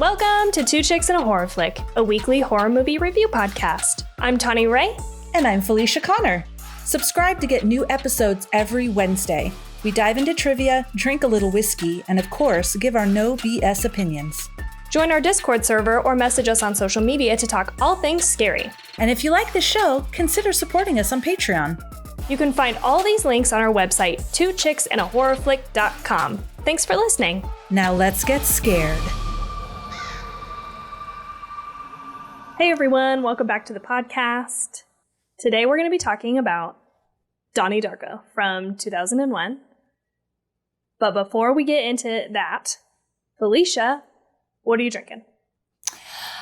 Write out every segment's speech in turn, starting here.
Welcome to Two Chicks and a Horror Flick, a weekly horror movie review podcast. I'm Tawny Ray. And I'm Felicia Connor. Subscribe to get new episodes every Wednesday. We dive into trivia, drink a little whiskey, and of course, give our no BS opinions. Join our Discord server or message us on social media to talk all things scary. And if you like the show, consider supporting us on Patreon. You can find all these links on our website, twochicksandahorrorflick.com. Thanks for listening. Now let's get scared. Hey everyone, welcome back to the podcast. Today we're going to be talking about Donnie Darko from 2001. But before we get into that, Felicia, what are you drinking?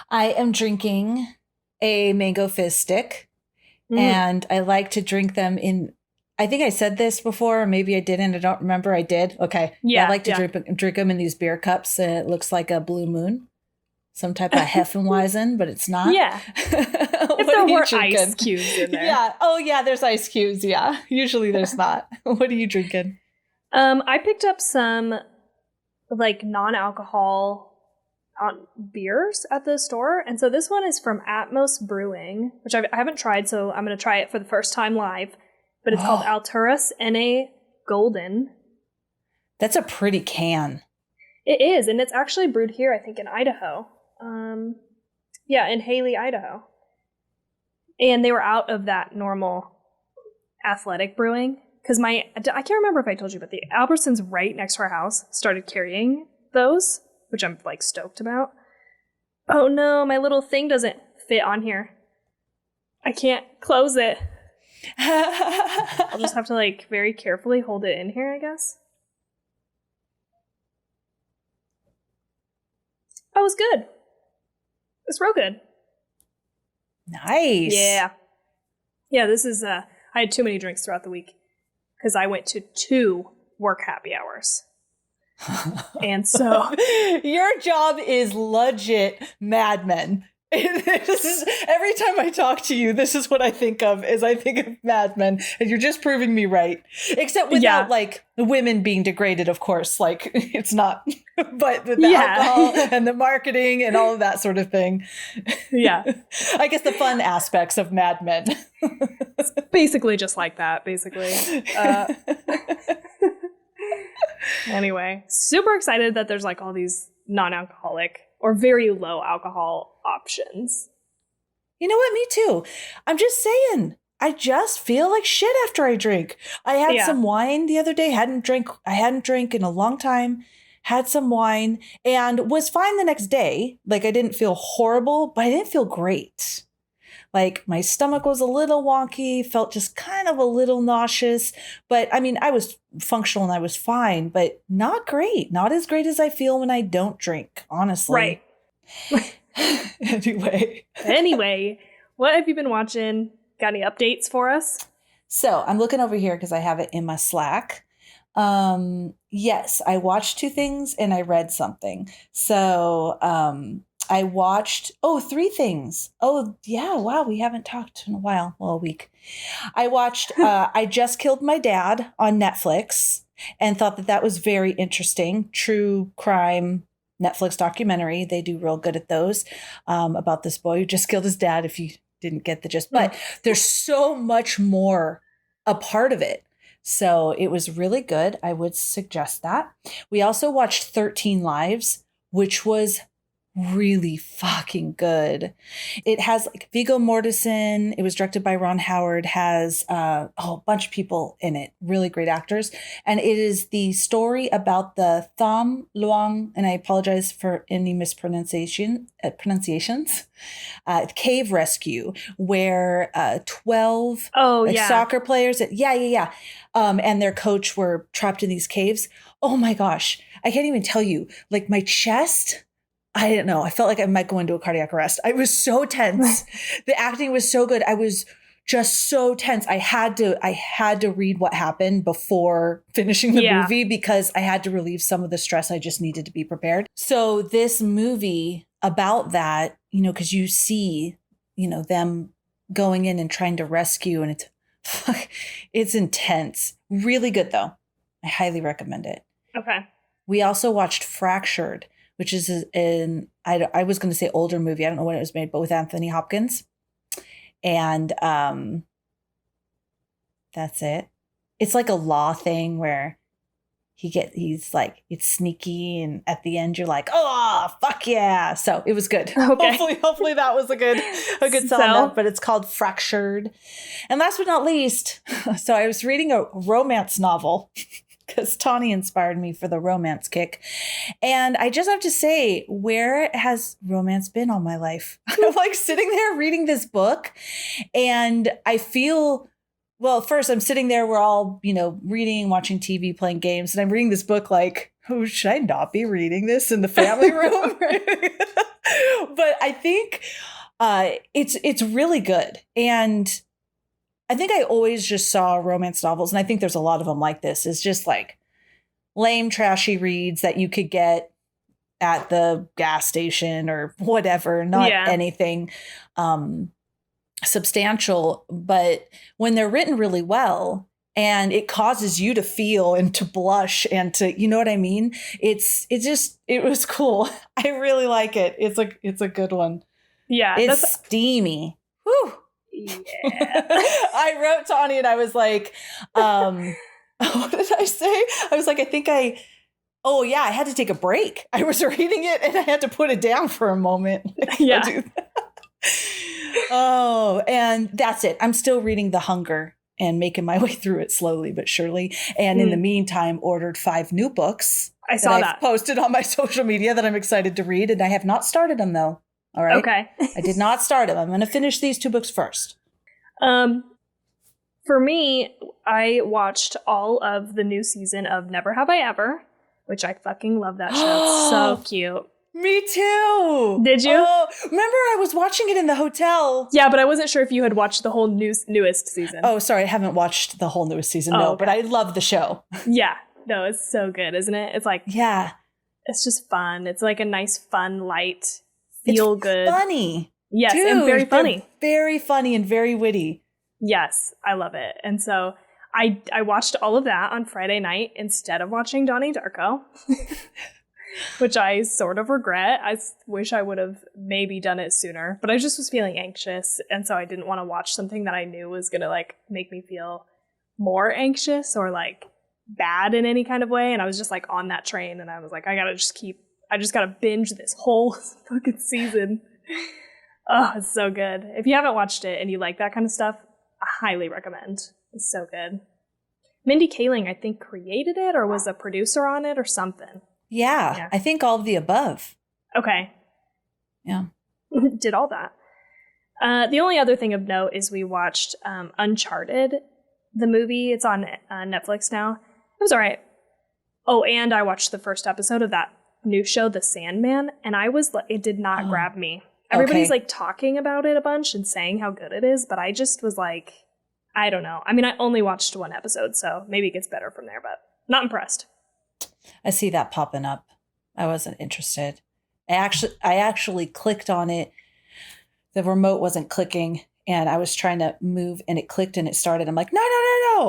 I am drinking a mango fizz stick, and I like to drink them in, I think I said this before, or maybe I didn't. I don't remember. I did. Okay. Yeah. I like to drink them in these beer cups. It looks like a blue moon. Some type of Hefeweizen, but it's not. Yeah. If there were ice cubes in there. Yeah. Oh, yeah, there's ice cubes. Yeah. Usually there's not. What are you drinking? I picked up some like non-alcohol beers at the store. And so this one is from Atmos Brewing, which I haven't tried, so I'm going to try it for the first time live. But it's called Alturas NA Golden. That's a pretty can. It is, and it's actually brewed here, I think, in Idaho. In Haley, Idaho. And they were out of that normal athletic brewing. Because I can't remember if I told you, but the Albertsons right next to our house started carrying those, which I'm like stoked about. Oh no, my little thing doesn't fit on here. I can't close it. I'll just have to like very carefully hold it in here, I guess. Oh, it's good. It's real good. Nice. Yeah. Yeah, this is, I had too many drinks throughout the week because I went to 2 work happy hours. And so. Your job is legit Mad Men. Every time I talk to you, this is what I think of, is I think of Mad Men, and you're just proving me right. Except without, like, the women being degraded, of course. Like, it's not. But with the alcohol and the marketing and all of that sort of thing. Yeah. I guess the fun aspects of Mad Men. It's basically just like that, basically. Anyway, super excited that there's, like, all these non-alcoholic or very low alcohol options. You know what? Me too. I'm just saying. I just feel like shit after I drink. I had some wine the other day. I hadn't drank in a long time. Had some wine and was fine the next day. Like, I didn't feel horrible, but I didn't feel great. Like, my stomach was a little wonky, felt just kind of a little nauseous. But I mean, I was functional and I was fine, but not great. Not as great as I feel when I don't drink, honestly. Right. Anyway, what have you been watching? Got any updates for us? So I'm looking over here because I have it in my Slack. Yes, I watched 2 things and I read something. So I watched, 3 things. Oh, yeah. Wow. We haven't talked in a while. Well, a week. I watched I Just Killed My Dad on Netflix and thought that was very interesting. True crime Netflix documentary. They do real good at those about this boy who just killed his dad, if you didn't get the gist. But there's so much more a part of it. So it was really good. I would suggest that. We also watched 13 Lives, which was really fucking good. It has like Viggo Mortensen. It was directed by Ron Howard, has a bunch of people in it, really great actors. And it is the story about the Tham Luang, and I apologize for any pronunciations, cave rescue, where 12 soccer players, and their coach were trapped in these caves. Oh my gosh, I can't even tell you, like my chest, I don't know. I felt like I might go into a cardiac arrest. I was so tense. The acting was so good. I was just so tense. I had to read what happened before finishing the movie because I had to relieve some of the stress. I just needed to be prepared. So this movie about that, because you see, them going in and trying to rescue, and it's intense. Really good though. I highly recommend it. Okay. We also watched Fractured, which is I was going to say older movie. I don't know when it was made, but with Anthony Hopkins. And that's it. It's like a law thing where he's like, it's sneaky, and at the end you're like, oh fuck yeah. So it was good. Okay. Hopefully that was a good sell on that. But it's called Fractured. And last but not least, so I was reading a romance novel because Tawny inspired me for the romance kick. And I just have to say, where has romance been all my life? I'm like sitting there reading this book, and I feel, well, first I'm sitting there, we're all, reading, watching TV, playing games, and I'm reading this book like, oh, should I not be reading this in the family room? But I think it's really good. And I think I always just saw romance novels, and I think there's a lot of them like this, is just like lame, trashy reads that you could get at the gas station or whatever, not anything substantial. But when they're written really well and it causes you to feel and to blush and to, you know what I mean? It was cool. I really like it. It's a good one. Yeah. It's steamy. Whew. Yeah. I wrote Tawny and I was like, what did I say? I was like, I had to take a break. I was reading it and I had to put it down for a moment. Yeah. Oh, and that's it. I'm still reading The Hunger and making my way through it slowly but surely. And in the meantime, ordered 5 new books. I saw that. I've posted on my social media that I'm excited to read, and I have not started them though. All right. Okay. I did not start them. I'm going to finish these 2 books first. For me, I watched all of the new season of Never Have I Ever, which I fucking love that show. It's so cute. Me too. Did you? Oh, remember I was watching it in the hotel. Yeah, but I wasn't sure if you had watched the whole newest season. Oh, sorry. I haven't watched the whole newest season. No, okay. But I love the show. Yeah. No, it's so good, isn't it? It's like, yeah, it's just fun. It's like a nice, fun, light, feel good. Funny. Yes, Dude, and very funny. Very funny and very witty. Yes, I love it. And so I watched all of that on Friday night instead of watching Donnie Darko. Which I sort of regret. I wish I would have maybe done it sooner, but I just was feeling anxious, and so I didn't want to watch something that I knew was going to like make me feel more anxious or like bad in any kind of way. And I was just like on that train, and I was like, I just gotta binge this whole fucking season. Oh, it's so good. If you haven't watched it and you like that kind of stuff, I highly recommend. It's so good. Mindy Kaling, I think, created it or was a producer on it or something. Yeah, I think all of the above. Okay. Yeah. Did all that. The only other thing of note is we watched Uncharted, the movie. It's on Netflix now. It was all right. Oh, and I watched the first episode of that new show, The Sandman, and it did not grab me. Everybody's like talking about it a bunch and saying how good it is, but I just was like, I don't know. I mean, I only watched 1 episode, so maybe it gets better from there, but not impressed. I see that popping up. I wasn't interested. I actually clicked on it. The remote wasn't clicking, and I was trying to move, and it clicked, and it started. I'm like, no.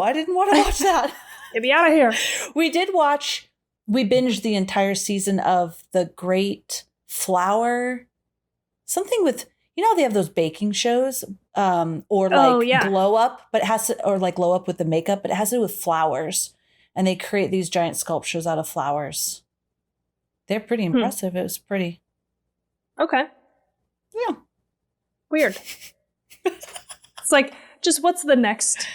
I didn't want to watch that. Get me out of here. We binged the entire season of The Great Flower. Something with, they have those baking shows, or like glow up, but it has to, or like glow up with the makeup, but it has to do with flowers. And they create these giant sculptures out of flowers. They're pretty impressive. It was pretty. Okay. Yeah. Weird. It's like, just what's the next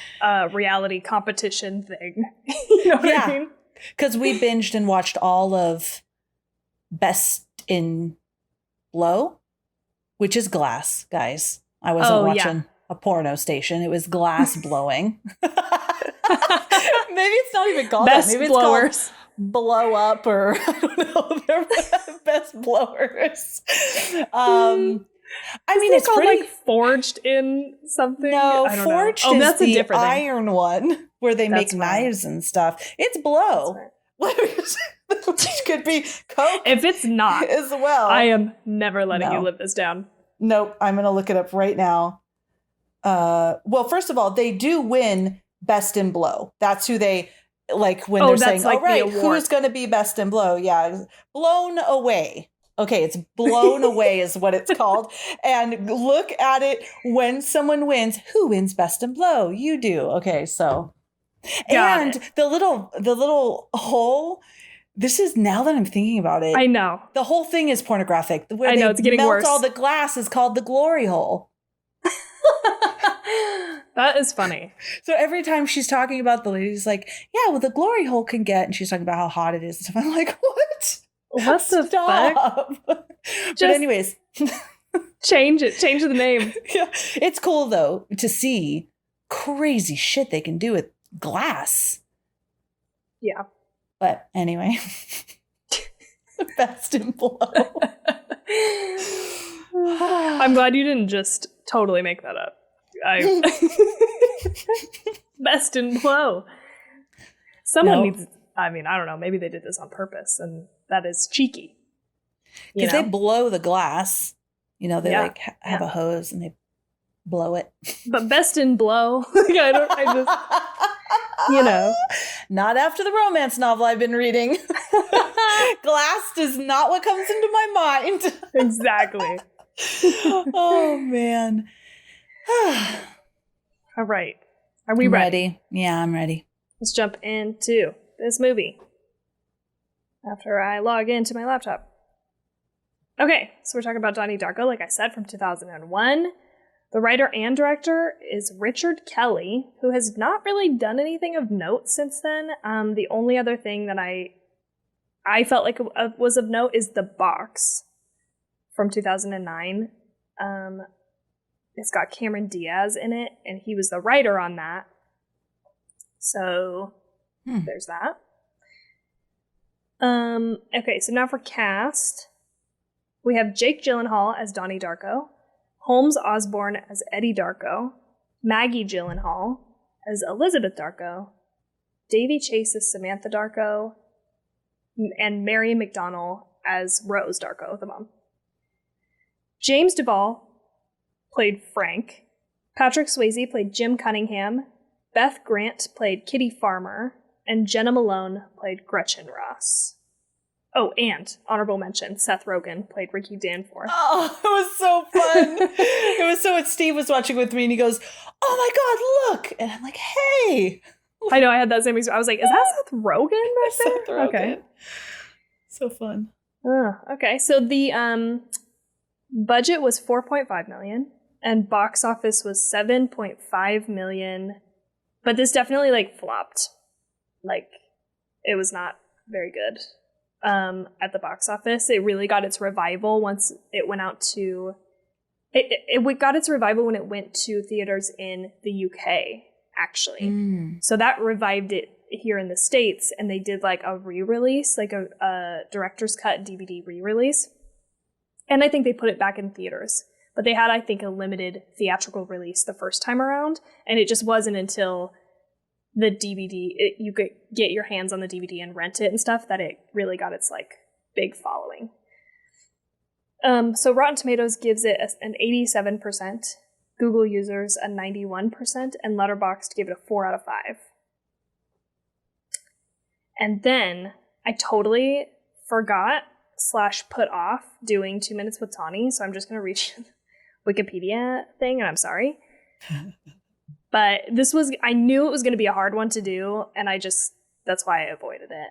reality competition thing? You know what I mean? Because we binged and watched all of Best in Blow, which is glass, guys. I wasn't watching a porno station. It was glass blowing. Maybe it's not even called Best that. Maybe blowers. It's called Blow Up, or I don't know. They're Best Blowers. I mean, it's called pretty like Forged in something. No, I don't Forged know. is that's the a different iron thing. one where they make knives and stuff. It's Blow. Right. Which could be Coke. If it's not, as well, I am never letting you live this down. Nope, I'm gonna look it up right now. Well, first of all, they do win Best in Blow. That's who they like when they're saying, like, "All right, who's going to be Best in Blow?" Yeah, Blown Away. Okay, it's Blown Away is what it's called. And look at it when someone wins. Who wins Best in Blow? You do. Okay, so Got it. the little hole. This is, now that I'm thinking about it, I know. the whole thing is pornographic. Where I know, they it's getting melt worse. all the glass is called the glory hole. That is funny. So every time she's talking about the lady's like, yeah, well, the glory hole can get, and she's talking about how hot it is and stuff. I'm like, what? What the fuck? But anyways. Change it. Change the name. Yeah. It's cool, though, to see crazy shit they can do with glass. Yeah. But anyway. Best in Blow. I'm glad you didn't just totally make that up. Best in Blow. Someone needs, I mean, I don't know, maybe they did this on purpose, and that is cheeky. Because they blow the glass. You know, they have a hose and they blow it. But Best in Blow, I just, you know. Not after the romance novel I've been reading. Glass is not what comes into my mind. Exactly. Oh, man. All right. Are we ready? Yeah, I'm ready. Let's jump into this movie after I log into my laptop. Okay, so we're talking about Donnie Darko, like I said, from 2001. The writer and director is Richard Kelly, who has not really done anything of note since then. The only other thing that I felt like was of note is The Box from 2009. It's got Cameron Diaz in it, and he was the writer on that. So there's that. Okay, so now for cast. We have Jake Gyllenhaal as Donnie Darko, Holmes Osborne as Eddie Darko, Maggie Gyllenhaal as Elizabeth Darko, Davy Chase as Samantha Darko, and Mary McDonnell as Rose Darko, the mom. James Duvall played Frank, Patrick Swayze played Jim Cunningham, Beth Grant played Kitty Farmer, and Jenna Malone played Gretchen Ross. Oh, and honorable mention, Seth Rogen played Ricky Danforth. Oh, it was so fun. It was so, Steve was watching with me and he goes, oh my God, look. And I'm like, hey. I know, I had that same experience. I was like, is that Seth Rogen right there? Seth Rogen. Okay. So fun. Okay, so the budget was $4.5 million and box office was $7.5 million. But this definitely like flopped. Like, it was not very good. At the box office, it really got its revival once it went out to. It got its revival when it went to theaters in the UK, actually. So that revived it here in the States, and they did like a re-release, like a director's cut DVD re-release. And I think they put it back in theaters, but they had, I think, a limited theatrical release the first time around, and it just wasn't until the DVD, you could get your hands on the DVD and rent it and stuff, that it really got its like big following. So Rotten Tomatoes gives it an 87%, Google users a 91%, and Letterboxd gave it a 4 out of 5. And then I totally forgot / put off doing 2 Minutes with Tawny, so I'm just going to reach Wikipedia thing, and I'm sorry. But I knew it was going to be a hard one to do, and that's why I avoided it.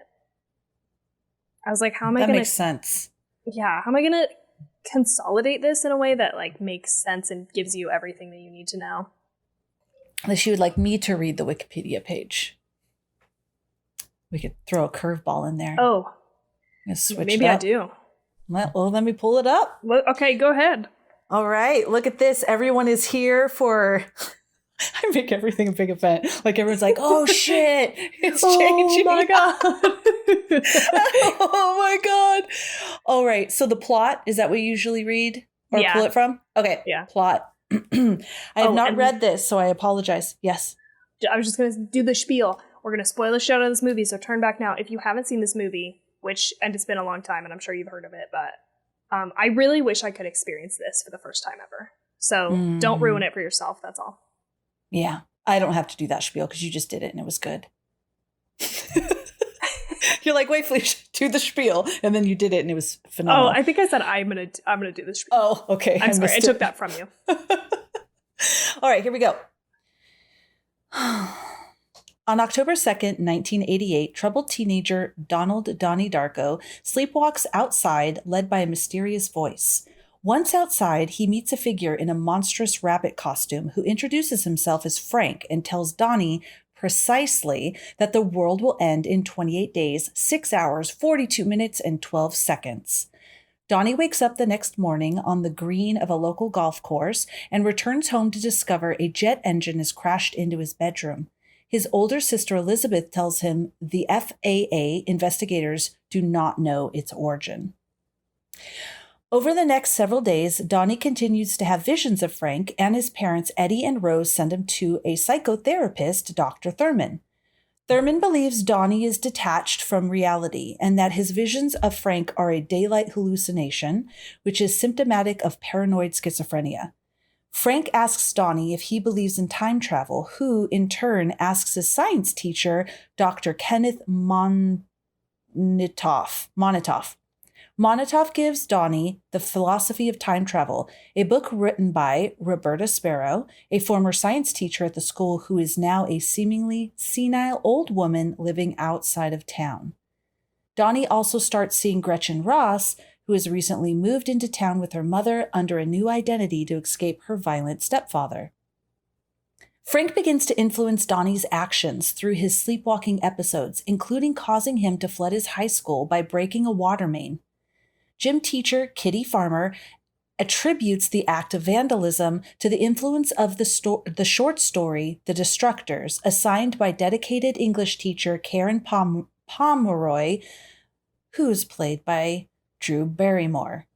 I was like, how am I going to... That makes sense. Yeah, how am I going to consolidate this in a way that, like, makes sense and gives you everything that you need to know? Unless you would like me to read the Wikipedia page. We could throw a curveball in there. Oh. Maybe I do. Well, let me pull it up. Well, okay, go ahead. All right, look at this. Everyone is here for... I make everything a big event. Like everyone's like, oh shit, it's changing. Oh my God. Oh my God. All right. So the plot, is that what you usually read or pull it from? Okay. Yeah. Plot. I have not read this, so I apologize. Yes. I was just going to do the spiel. We're going to spoil the shit out of this movie, so turn back now. If you haven't seen this movie, and it's been a long time, and I'm sure you've heard of it, but I really wish I could experience this for the first time ever. So don't ruin it for yourself. That's all. Yeah, I don't have to do that spiel because you just did it and it was good. You're like, wait, Felicia, do the spiel. And then you did it and it was Oh, phenomenal. I think I said I'm gonna do this. Oh, okay. I'm sorry. I took that from you. All right, here we go. On October 2nd, 1988, troubled teenager Donnie Darko sleepwalks outside, led by a mysterious voice. Once outside, he meets a figure in a monstrous rabbit costume who introduces himself as Frank and tells Donnie precisely that the world will end in 28 days, 6 hours, 42 minutes, and 12 seconds. Donnie wakes up the next morning on the green of a local golf course and returns home to discover a jet engine has crashed into his bedroom. His older sister Elizabeth tells him the FAA investigators do not know its origin. Over the next several days, Donnie continues to have visions of Frank, and his parents Eddie and Rose send him to a psychotherapist, Dr. Thurman. Thurman believes Donnie is detached from reality and that his visions of Frank are a daylight hallucination, which is symptomatic of paranoid schizophrenia. Frank asks Donnie if he believes in time travel, who in turn asks his science teacher, Dr. Kenneth Monitoff. Monitoff gives Donnie The Philosophy of Time Travel, a book written by Roberta Sparrow, a former science teacher at the school who is now a seemingly senile old woman living outside of town. Donnie also starts seeing Gretchen Ross, who has recently moved into town with her mother under a new identity to escape her violent stepfather. Frank begins to influence Donnie's actions through his sleepwalking episodes, including causing him to flood his high school by breaking a water main. Gym teacher Kitty Farmer attributes the act of vandalism to the influence of the short story The Destructors, assigned by dedicated English teacher Karen Pomeroy, who's played by Drew Barrymore.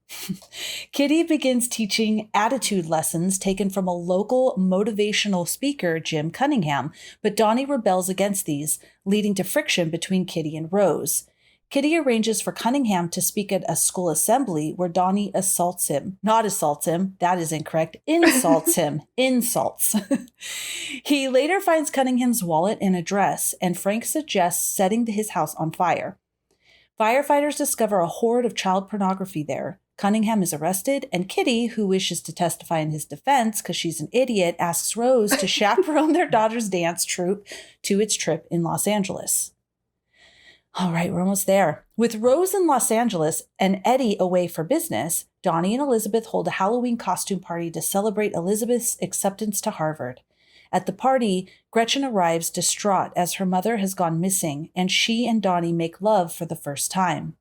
Kitty begins teaching attitude lessons taken from a local motivational speaker, Jim Cunningham, but Donnie rebels against these, leading to friction between Kitty and Rose. Kitty arranges for Cunningham to speak at a school assembly where Donnie insults him. That is incorrect. Insults him. Insults. He later finds Cunningham's wallet and address, and Frank suggests setting his house on fire. Firefighters discover a hoard of child pornography there. Cunningham is arrested, and Kitty, who wishes to testify in his defense because she's an idiot, asks Rose to chaperone their daughter's dance troupe to its trip in Los Angeles. All right, we're almost there. With Rose in Los Angeles and Eddie away for business, Donnie and Elizabeth hold a Halloween costume party to celebrate Elizabeth's acceptance to Harvard. At the party, Gretchen arrives distraught as her mother has gone missing, and she and Donnie make love for the first time.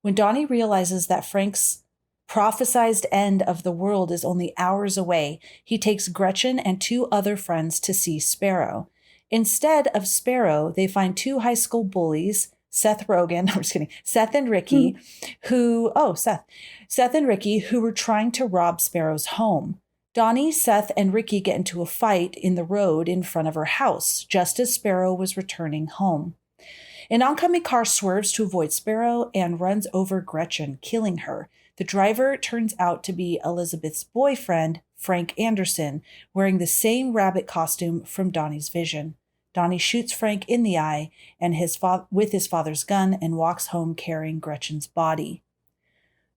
When Donnie realizes that Frank's prophesized end of the world is only hours away, he takes Gretchen and 2 other friends to see Sparrow. Instead of Sparrow, they find 2 high school bullies, Seth and Ricky, Seth and Ricky, who were trying to rob Sparrow's home. Donnie, Seth, and Ricky get into a fight in the road in front of her house, just as Sparrow was returning home. An oncoming car swerves to avoid Sparrow and runs over Gretchen, killing her. The driver turns out to be Elizabeth's boyfriend, Frank Anderson, wearing the same rabbit costume from Donnie's vision. Donnie shoots Frank in the eye and with his father's gun and walks home carrying Gretchen's body.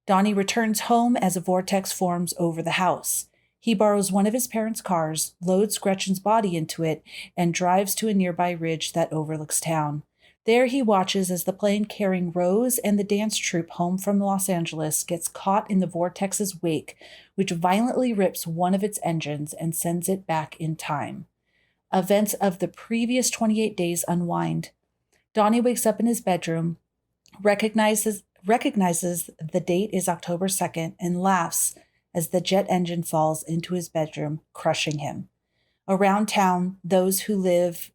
Donnie returns home as a vortex forms over the house. He borrows one of his parents' cars, loads Gretchen's body into it, and drives to a nearby ridge that overlooks town. There he watches as the plane carrying Rose and the dance troupe home from Los Angeles gets caught in the vortex's wake, which violently rips one of its engines and sends it back in time. Events of the previous 28 days unwind. Donnie wakes up in his bedroom, recognizes the date is October 2nd, and laughs as the jet engine falls into his bedroom, crushing him. Around town, those whose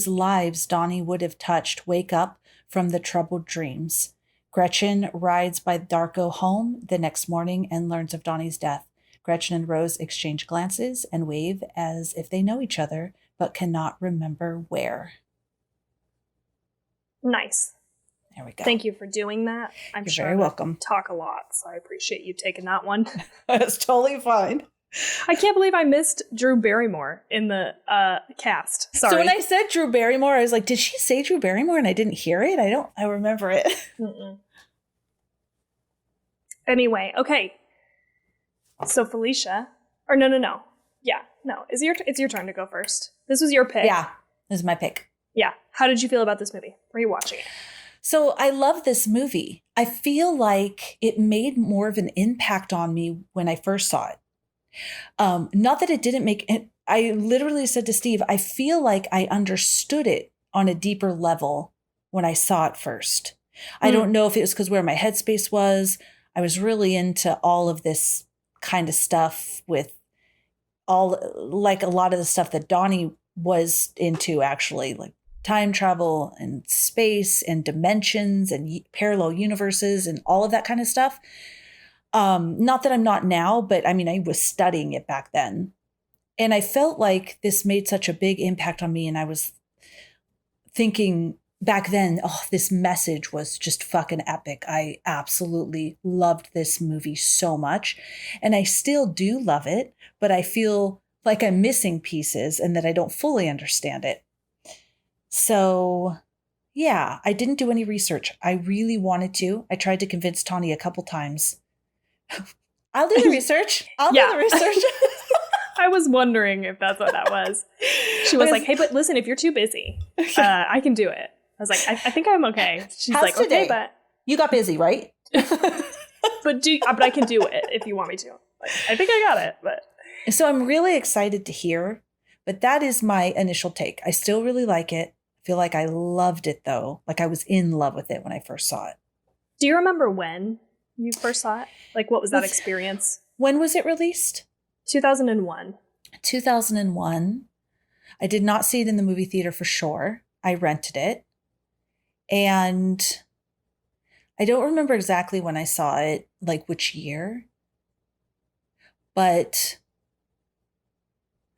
lives Donnie would have touched wake up from the troubled dreams. Gretchen rides by Darko home the next morning and learns of Donnie's death. Gretchen and Rose exchange glances and wave as if they know each other, but cannot remember where. Nice. There we go. Thank you for doing that. You're very welcome. Talk a lot, so I appreciate you taking that one. That's totally fine. I can't believe I missed Drew Barrymore in the cast. Sorry. So when I said Drew Barrymore, I was like, did she say Drew Barrymore? And I didn't hear it. I remember it. Mm-mm. Anyway, okay. So Felicia, or no. Yeah, no. It's your turn to go first. This was your pick. Yeah, this is my pick. Yeah. How did you feel about this movie? Were you watching it? So I love this movie. I feel like it made more of an impact on me when I first saw it. Not that it didn't make it. I literally said to Steve, I feel like I understood it on a deeper level when I saw it first. I don't know if it was because where my headspace was. I was really into all of this kind of stuff with like a lot of the stuff that Donnie was into, actually, like time travel and space and dimensions and parallel universes and all of that kind of stuff. Not that I'm not now, but I mean, I was studying it back then. And I felt like this made such a big impact on me. And I was thinking back then, oh, this message was just fucking epic. I absolutely loved this movie so much. And I still do love it, but I feel like I'm missing pieces and that I don't fully understand it. So yeah, I didn't do any research. I really wanted to. I tried to convince Tawny a couple times. I'll do the research. I'll do the research. I was wondering if that's what that was. She was like, hey, but listen, if you're too busy, I can do it. I was like, I think I'm okay. She's How's like, today? okay, but you got busy, right? but I can do it if you want me to. Like, I think I got it, but so I'm really excited to hear, but that is my initial take. I still really like it. I feel like I loved it though. Like I was in love with it when I first saw it. Do you remember when you first saw it? Like, what was that experience? When was it released? 2001. 2001. I did not see it in the movie theater for sure. I rented it. And I don't remember exactly when I saw it, like which year. But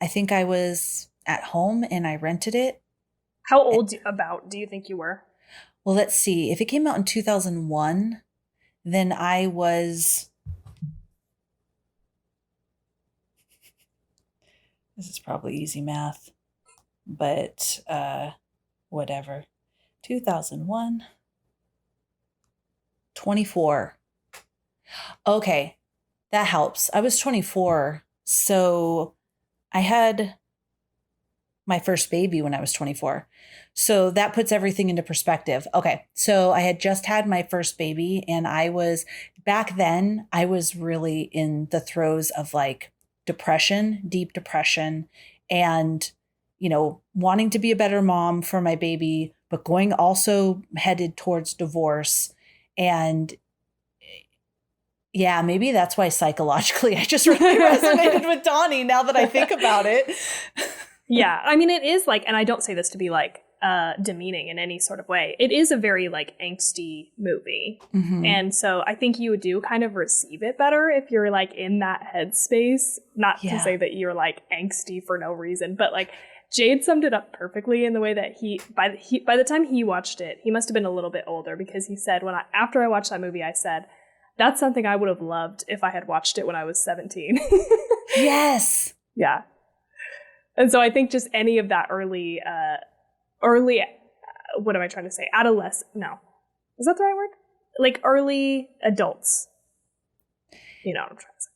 I think I was at home and I rented it. How old do you think you were? Well, let's see. If it came out in 2001, then I was... This is probably easy math, but whatever. 2001. 24. Okay, that helps. I was 24, so I had my first baby when I was 24. So that puts everything into perspective. Okay, so I had just had my first baby, and back then, I was really in the throes of like depression, deep depression, and, wanting to be a better mom for my baby, but going also headed towards divorce. And yeah, maybe that's why psychologically I just really resonated with Donnie now that I think about it. Yeah, I mean, it is like, and I don't say this to be like demeaning in any sort of way. It is a very like angsty movie. Mm-hmm. And so I think you do kind of receive it better if you're like in that headspace. Not to say that you're like angsty for no reason, but like Jade summed it up perfectly in the way that by the time he watched it, he must have been a little bit older, because he said after I watched that movie, I said, that's something I would have loved if I had watched it when I was 17. Yes. Yeah. And so I think just any of that early, what am I trying to say? Adolescent? No. Is that the right word? Like early adults. You know what I'm trying to say.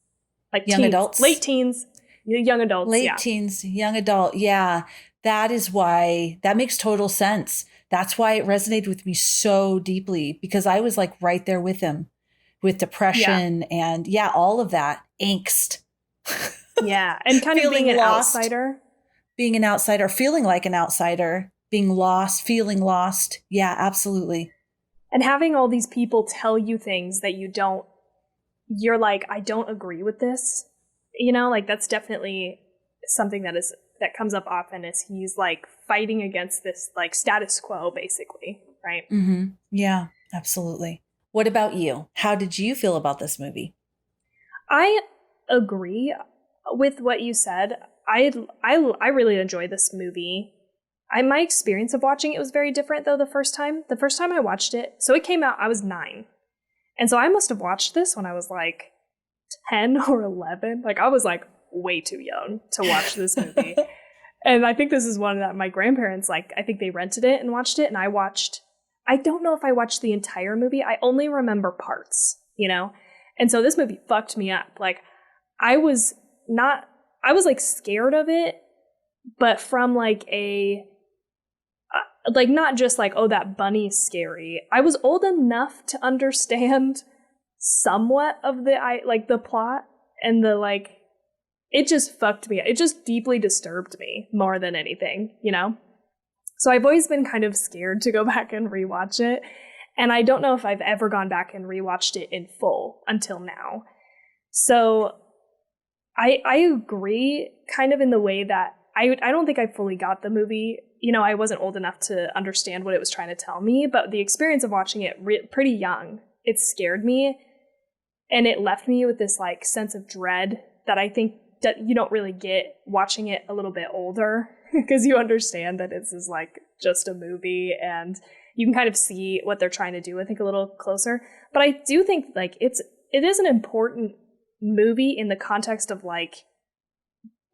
Like young adults? Late teens, young adults. Late teens, young adult. Yeah. That is why, that makes total sense. That's why it resonated with me so deeply, because I was like right there with him with depression and all of that angst. Yeah. And kind of being an outsider. Being an outsider, feeling like an outsider, being lost, feeling lost. Yeah, absolutely. And having all these people tell you things that you're like, I don't agree with this. Like that's definitely something that comes up often, is he's like fighting against this like status quo, basically. Right. Mm-hmm. Yeah, absolutely. What about you? How did you feel about this movie? I agree with what you said. I really enjoyed this movie. My experience of watching it was very different though the first time. The first time I watched it, so it came out, I was 9. And so I must have watched this when I was like 10 or 11. Like I was like way too young to watch this movie. And I think this is one that my grandparents, like, I think they rented it and watched it. And I don't know if I watched the entire movie. I only remember parts, you know? And so this movie fucked me up. Like, I was like scared of it, but from like like not just like, oh, that bunny's scary. I was old enough to understand somewhat of the plot, and it just fucked me. It just deeply disturbed me more than anything, you know? So I've always been kind of scared to go back and rewatch it. And I don't know if I've ever gone back and rewatched it in full until now. So I agree kind of in the way that I don't think I fully got the movie. You know, I wasn't old enough to understand what it was trying to tell me, but the experience of watching it pretty young, it scared me. And it left me with this like sense of dread that I think that you don't really get watching it a little bit older, because you understand that this is like just a movie and you can kind of see what they're trying to do, I think, a little closer. But I do think like it is an important movie in the context of like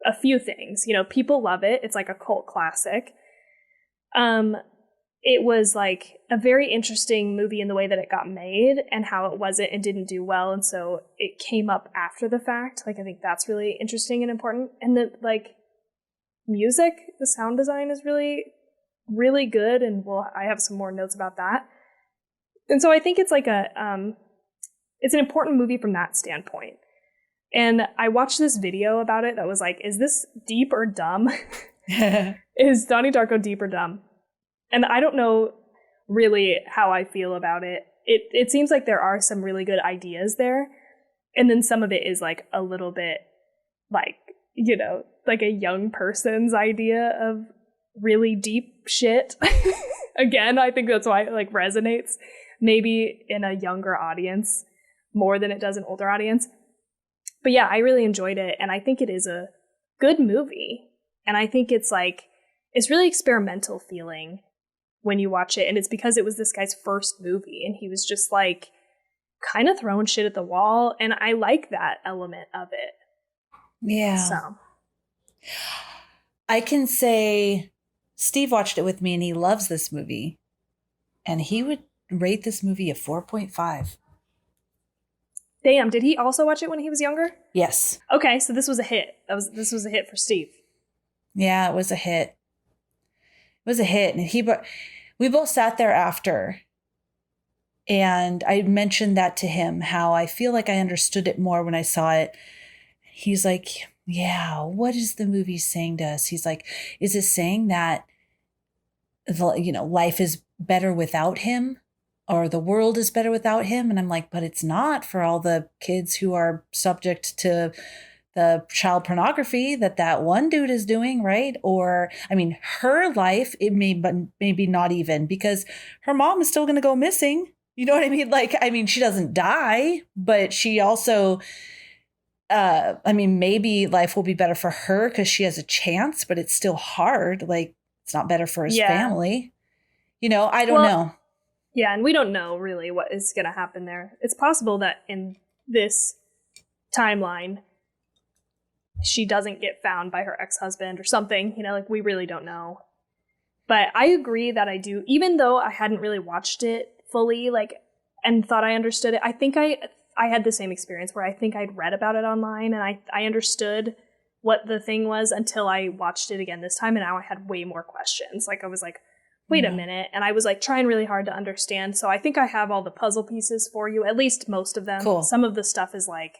a few things. You know, people love it. It's like a cult classic. It was like a very interesting movie in the way that it got made and how it wasn't and didn't do well. And so it came up after the fact. Like, I think that's really interesting and important. And the like music, the sound design is really, really good. And I have some more notes about that. And so I think it's like it's an important movie from that standpoint. And I watched this video about it that was like, is this deep or dumb? Is Donnie Darko deep or dumb? And I don't know really how I feel about it. It seems like there are some really good ideas there. And then some of it is like a little bit like, you know, like a young person's idea of really deep shit. Again, I think that's why it like resonates maybe in a younger audience more than it does an older audience. But yeah, I really enjoyed it. And I think it is a good movie. And I think it's really experimental feeling when you watch it. And it's because it was this guy's first movie and he was just like kind of throwing shit at the wall. And I like that element of it. Yeah. So I can say Steve watched it with me and he loves this movie. And he would rate this movie a 4.5. Damn, did he also watch it when he was younger? Yes. Okay, so this was a hit. This was a hit for Steve. Yeah, it was a hit. It was a hit. And we both sat there after. And I mentioned that to him, how I feel like I understood it more when I saw it. He's like, yeah, what is the movie saying to us? He's like, is it saying that, you know, life is better without him? Or the world is better without him? And I'm like, but it's not for all the kids who are subject to the child pornography that one dude is doing, right? Or, I mean, her life, it maybe not even, because her mom is still going to go missing. You know what I mean? Like, I mean, she doesn't die, but she also, I mean, maybe life will be better for her because she has a chance, but it's still hard. Like, it's not better for his family. You know, I don't know. Yeah, and we don't know really what is going to happen there. It's possible that in this timeline, she doesn't get found by her ex-husband or something. You know, like, we really don't know. But I agree that I do, even though I hadn't really watched it fully, like, and thought I understood it. I think I had the same experience where I think I'd read about it online and I understood what the thing was until I watched it again this time. And now I had way more questions. Like, I was like, wait a minute. And I was like trying really hard to understand. So I think I have all the puzzle pieces for you, at least most of them. Cool. Some of the stuff is like,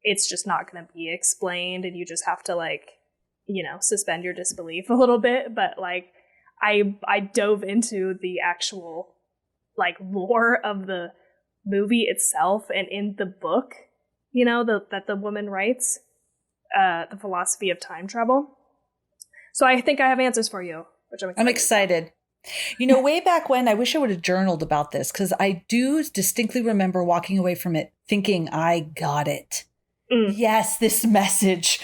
it's just not going to be explained and you just have to like, you know, suspend your disbelief a little bit. But like, I dove into the actual like lore of the movie itself and in the book, you know, that the woman writes, The Philosophy of Time Travel. So I think I have answers for you, which I'm excited. You know, way back when, I wish I would have journaled about this because I do distinctly remember walking away from it thinking I got it. Yes, this message.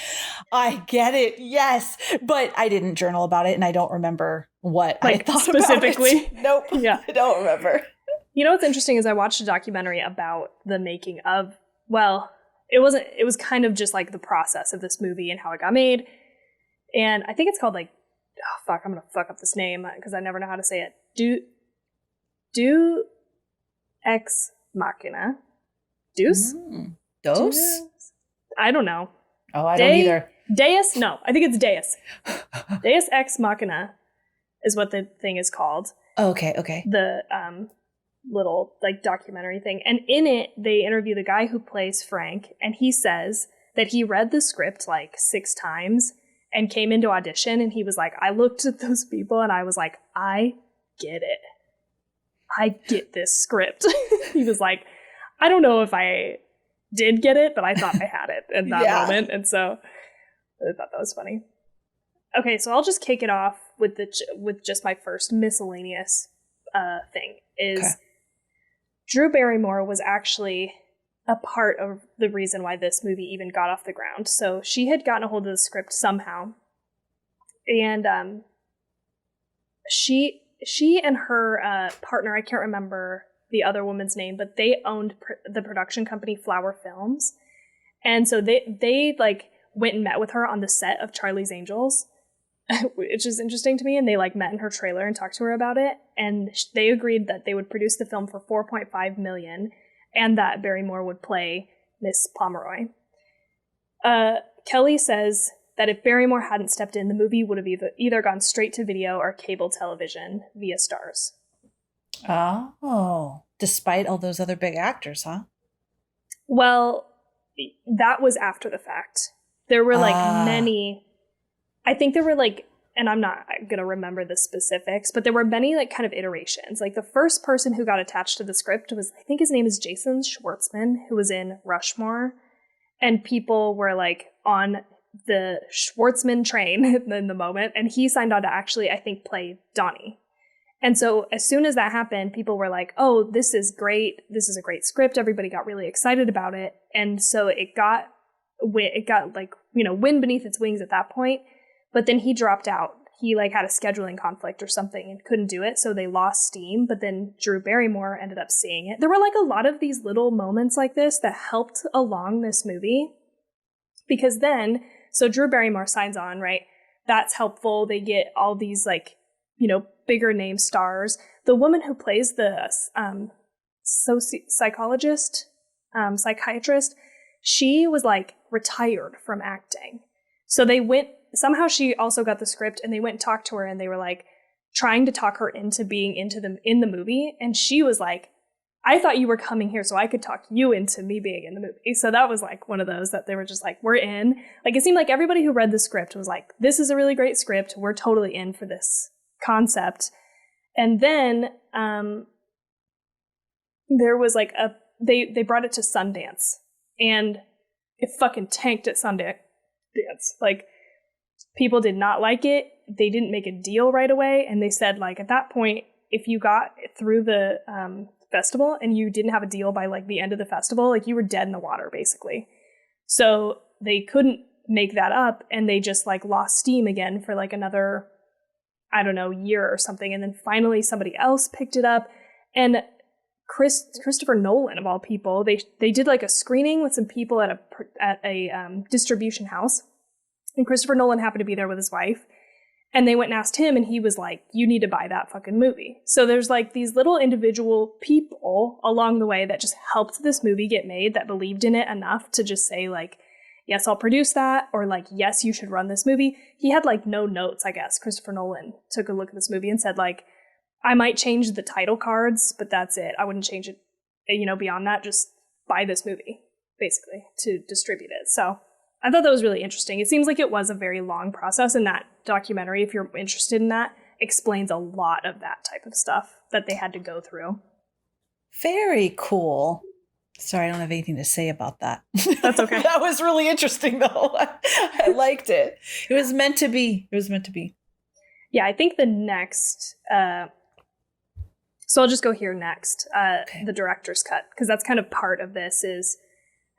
I get it. Yes. But I didn't journal about it and I don't remember what like, I thought specifically. About it. Nope. Yeah. I don't remember. You know what's interesting is I watched a documentary about the making of, well, it was kind of just like the process of this movie and how it got made. And I think it's called like, oh fuck, I'm gonna fuck up this name because I never know how to say it. Do Ex Machina. Deuce? Dose? I don't know. Oh, I don't either. Deus? No, I think it's Deus. Deus Ex Machina is what the thing is called. Oh, okay. The little like documentary thing. And in it, they interview the guy who plays Frank, and he says that he read the script like 6 times and came into audition, and he was like, I looked at those people and I was like, I get it. I get this script. He was like, I don't know if I did get it, but I thought I had it in that moment. And so I thought that was funny. Okay, so I'll just kick it off with just my first miscellaneous thing is Drew Barrymore was actually a part of the reason why this movie even got off the ground. So she had gotten a hold of the script somehow, and she and her partner, I can't remember the other woman's name, but they owned the production company Flower Films, and so they like went and met with her on the set of Charlie's Angels, which is interesting to me. And they like met in her trailer and talked to her about it, and they agreed that they would produce the film for $4.5 million, and that Barrymore would play Miss Pomeroy. Kelly says that if Barrymore hadn't stepped in, the movie would have either gone straight to video or cable television via Stars. Oh, despite all those other big actors, huh? Well, that was after the fact. There were like many, I think there were like, and I'm not going to remember the specifics, but there were many like kind of iterations. Like the first person who got attached to the script was, I think his name is Jason Schwartzman, who was in Rushmore. And people were like on the Schwartzman train in the moment. And he signed on to actually, I think, play Donnie. And so as soon as that happened, people were like, oh, this is great. This is a great script. Everybody got really excited about it. And so it got like, you know, wind beneath its wings at that point. But then he dropped out. He like had a scheduling conflict or something and couldn't do it. So they lost steam. But then Drew Barrymore ended up seeing it. There were like a lot of these little moments like this that helped along this movie. Because then, so Drew Barrymore signs on, right? That's helpful. They get all these like, you know, bigger name stars. The woman who plays the psychiatrist, she was like retired from acting. So they went, somehow she also got the script, and they went and talked to her, and they were like trying to talk her into being in the movie. And she was like, I thought you were coming here so I could talk you into me being in the movie. So that was like one of those that they were just like, we're in. Like it seemed like everybody who read the script was like, this is a really great script. We're totally in for this concept. And then there was like they brought it to Sundance, and it fucking tanked at Sundance. Like people did not like it. They didn't make a deal right away, and they said like at that point, if you got through the festival and you didn't have a deal by like the end of the festival, like you were dead in the water basically. So they couldn't make that up, and they just like lost steam again for like another, I don't know, year or something. And then finally somebody else picked it up, and Christopher Nolan of all people, they did like a screening with some people at a distribution house, and Christopher Nolan happened to be there with his wife, and they went and asked him, and he was like, you need to buy that fucking movie. So there's like these little individual people along the way that just helped this movie get made, that believed in it enough to just say like, yes, I'll produce that, or like, yes, you should run this movie. He had like no notes, I guess. Christopher Nolan took a look at this movie and said like, I might change the title cards, but that's it. I wouldn't change it, you know, beyond that. Just buy this movie, basically, to distribute it. So I thought that was really interesting. It seems like it was a very long process, and that documentary, if you're interested in that, explains a lot of that type of stuff that they had to go through. Very cool. Sorry, I don't have anything to say about that. That's okay. That was really interesting, though. I liked it. It was meant to be. It was meant to be. Yeah, I think the next... so I'll just go here next. Okay. The director's cut, because that's kind of part of this is...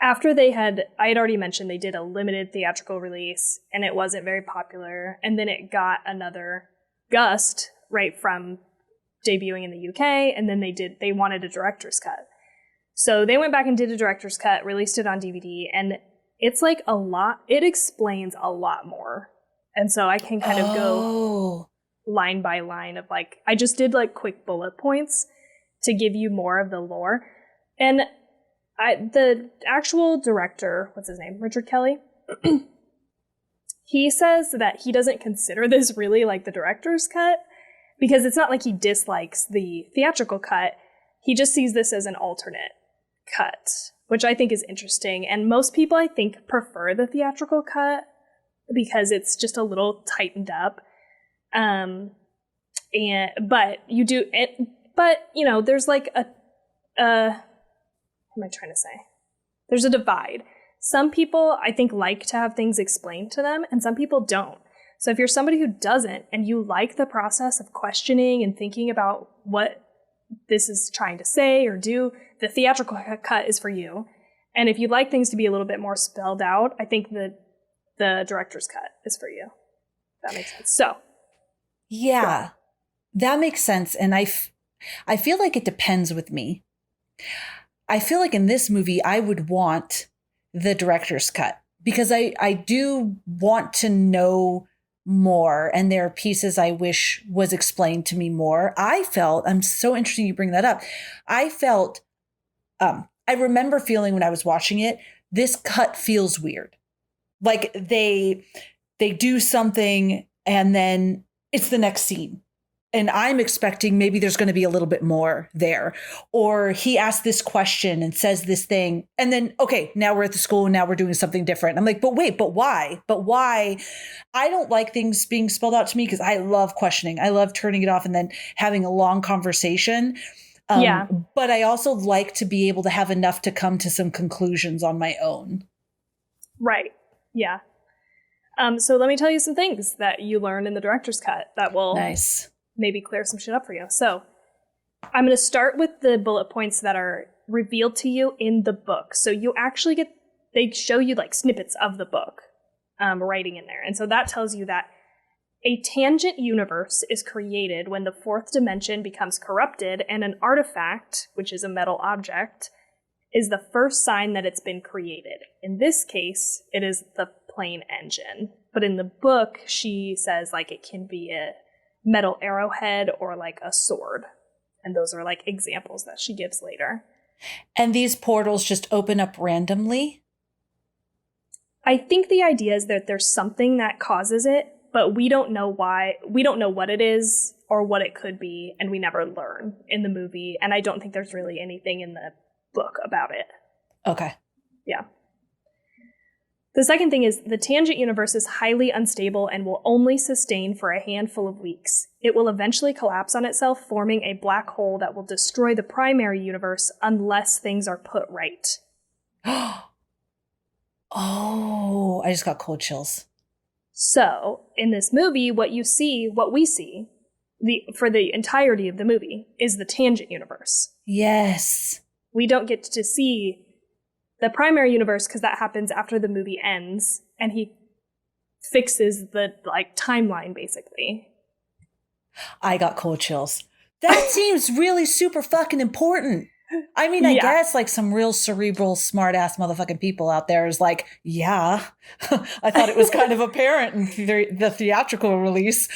After I had already mentioned they did a limited theatrical release, and it wasn't very popular, and then it got another gust right from debuting in the UK, and then they wanted a director's cut. So they went back and did a director's cut, released it on DVD, and it's like a lot. It explains a lot more. And so I can kind of go line by line of like, I just did like quick bullet points to give you more of the lore. And the actual director, what's his name? Richard Kelly. He says that he doesn't consider this really like the director's cut because it's not like he dislikes the theatrical cut. He just sees this as an alternate cut, which I think is interesting. And most people, I think, prefer the theatrical cut because it's just a little tightened up. But you do it, but you know, there's like what am I trying to say? There's a divide. Some people, I think, like to have things explained to them, and some people don't. So if you're somebody who doesn't, and you like the process of questioning and thinking about what this is trying to say or do, the theatrical cut is for you. And if you'd like things to be a little bit more spelled out, I think the director's cut is for you. That makes sense. So. Yeah, that makes sense. And I feel like it depends with me. I feel like in this movie, I would want the director's cut because I do want to know more. And there are pieces I wish was explained to me more. I'm so interested you bring that up. I felt, I remember feeling when I was watching it, this cut feels weird. Like they do something and then it's the next scene. And I'm expecting maybe there's going to be a little bit more there. Or he asked this question and says this thing. And then, okay, now we're at the school and now we're doing something different. I'm like, but wait, but why? But why? I don't like things being spelled out to me because I love questioning. I love turning it off and then having a long conversation. But I also like to be able to have enough to come to some conclusions on my own. Right. Yeah. So let me tell you some things that you learn in the director's cut that will maybe clear some shit up for you. So I'm going to start with the bullet points that are revealed to you in the book. So you actually they show you like snippets of the book writing in there. And so that tells you that a tangent universe is created when the fourth dimension becomes corrupted and an artifact, which is a metal object, is the first sign that it's been created. In this case, it is the plane engine. But in the book, she says like it can be a metal arrowhead or like a sword. And those are like examples that she gives later. And these portals just open up randomly? I think the idea is that there's something that causes it, but we don't know why. We don't know what it is or what it could be, and we never learn in the movie. And I don't think there's really anything in the book about it. Okay. Yeah. The second thing is the tangent universe is highly unstable and will only sustain for a handful of weeks. It will eventually collapse on itself, forming a black hole that will destroy the primary universe unless things are put right. Oh, I just got cold chills. So, in this movie, what we see, for the entirety of the movie, is the tangent universe. Yes. We don't get to see the primary universe because that happens after the movie ends, and he fixes the timeline basically. I got cold chills. That seems really super fucking important. I mean, I guess like some real cerebral, smart ass motherfucking people out there is like, yeah, I thought it was kind of apparent in the theatrical release.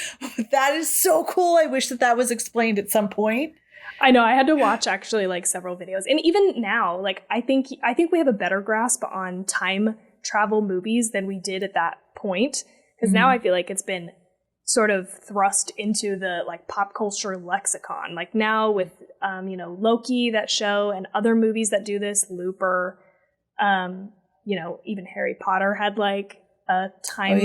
That is so cool. I wish that was explained at some point. I know. I had to watch actually like several videos. And even now, like I think we have a better grasp on time travel movies than we did at that point. Because now I feel like it's been sort of thrust into the like pop culture lexicon. Like now with Loki, that show, and other movies that do this, Looper, even Harry Potter had like a time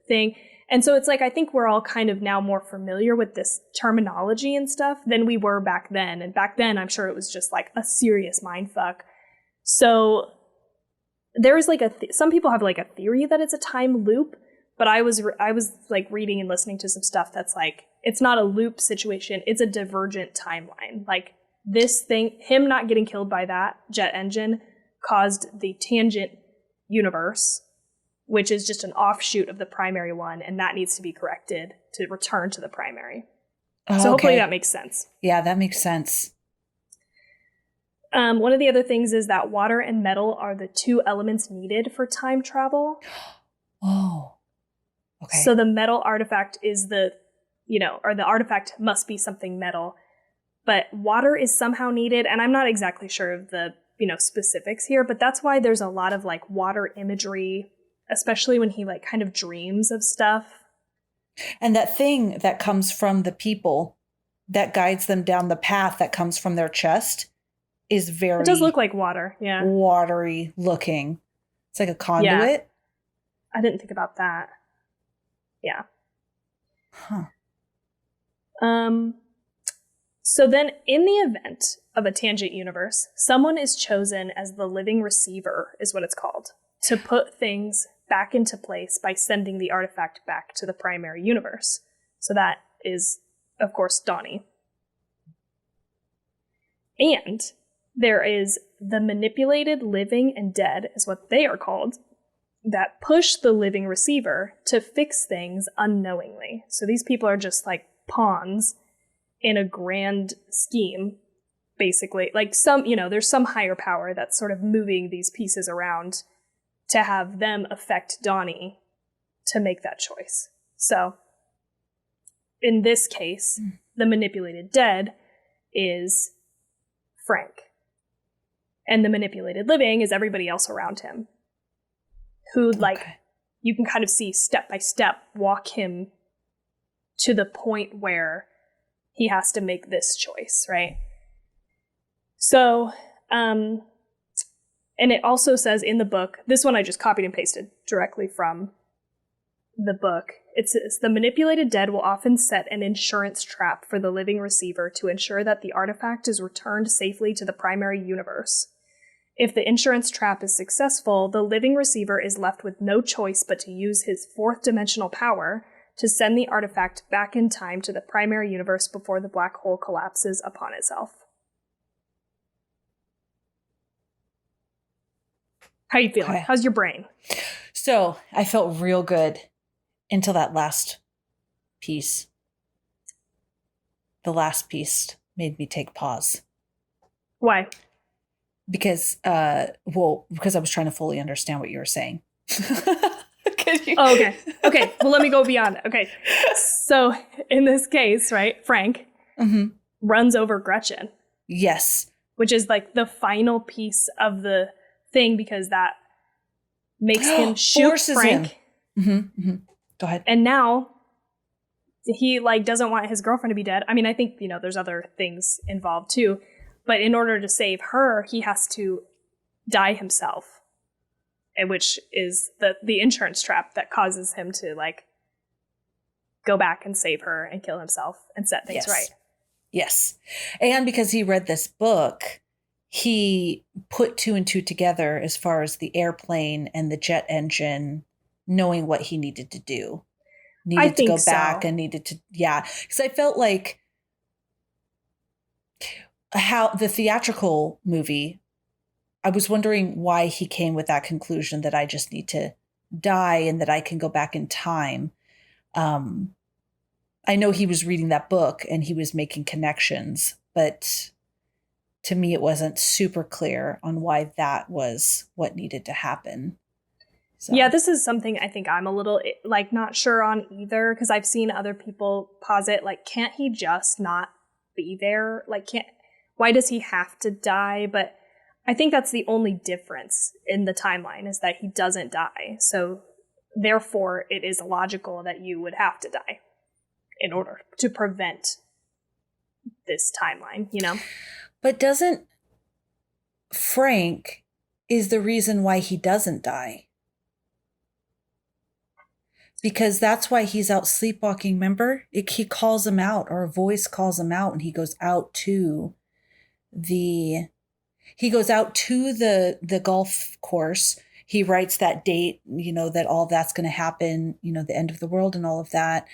thing. And so it's like, I think we're all kind of now more familiar with this terminology and stuff than we were back then. And back then, I'm sure it was just like a serious mindfuck. So there is like some people have like a theory that it's a time loop, but I was like reading and listening to some stuff that's like, it's not a loop situation. It's a divergent timeline. Like this thing, him not getting killed by that jet engine caused the tangent universe, which is just an offshoot of the primary one, and that needs to be corrected to return to the primary. So hopefully that makes sense. Yeah, that makes sense. One of the other things is that water and metal are the two elements needed for time travel. Oh, okay. So the metal artifact is the artifact must be something metal, but water is somehow needed. And I'm not exactly sure of the, specifics here, but that's why there's a lot of like water imagery, especially when he like kind of dreams of stuff. And that thing that comes from the people that guides them down the path that comes from their chest is very... It does look like water, yeah. Watery looking. It's like a conduit. Yeah. I didn't think about that. Yeah. Huh. So then in the event of a tangent universe, someone is chosen as the living receiver, is what it's called, to put things back into place by sending the artifact back to the primary universe. So that is, of course, Donnie. And there is the manipulated living and dead, is what they are called, that push the living receiver to fix things unknowingly. So these people are just like pawns in a grand scheme, basically. Like there's some higher power that's sort of moving these pieces around to have them affect Donnie to make that choice. So in this case, the manipulated dead is Frank. And the manipulated living is everybody else around him, who, you can kind of see step by step walk him to the point where he has to make this choice, right? So, and it also says in the book, this one I just copied and pasted directly from the book. It says, the manipulated dead will often set an insurance trap for the living receiver to ensure that the artifact is returned safely to the primary universe. If the insurance trap is successful, the living receiver is left with no choice but to use his fourth dimensional power to send the artifact back in time to the primary universe before the black hole collapses upon itself. How are you feeling? Okay. How's your brain? So I felt real good until that last piece. The last piece made me take pause. Why? Because I was trying to fully understand what you were saying. Oh, okay. Okay. Well, let me go beyond that. Okay. So in this case, right, Frank runs over Gretchen. Yes. Which is like the final piece of the thing, because that makes him shoot Forces Frank. Him. Go ahead. And now he doesn't want his girlfriend to be dead. I mean, I think, there's other things involved too. But in order to save her, he has to die himself. And which is the insurance trap that causes him to go back and save her and kill himself and set things right. Yes. And because he read this book, he put two and two together as far as the airplane and the jet engine, knowing what he needed to do. Needed to go back and needed to, because I felt like how the theatrical movie, I was wondering why he came with that conclusion that I just need to die and that I can go back in time. I know he was reading that book and he was making connections, but to me, it wasn't super clear on why that was what needed to happen. So. Yeah, this is something I think I'm a little not sure on either, because I've seen other people posit can't he just not be there? Why does he have to die? But I think that's the only difference in the timeline, is that he doesn't die. So therefore, it is logical that you would have to die in order to prevent this timeline, But doesn't Frank is the reason why he doesn't die? Because that's why he's out sleepwalking, remember? He calls him out, or a voice calls him out, and he goes out to the golf course. He writes that date, that all that's going to happen, the end of the world and all of that.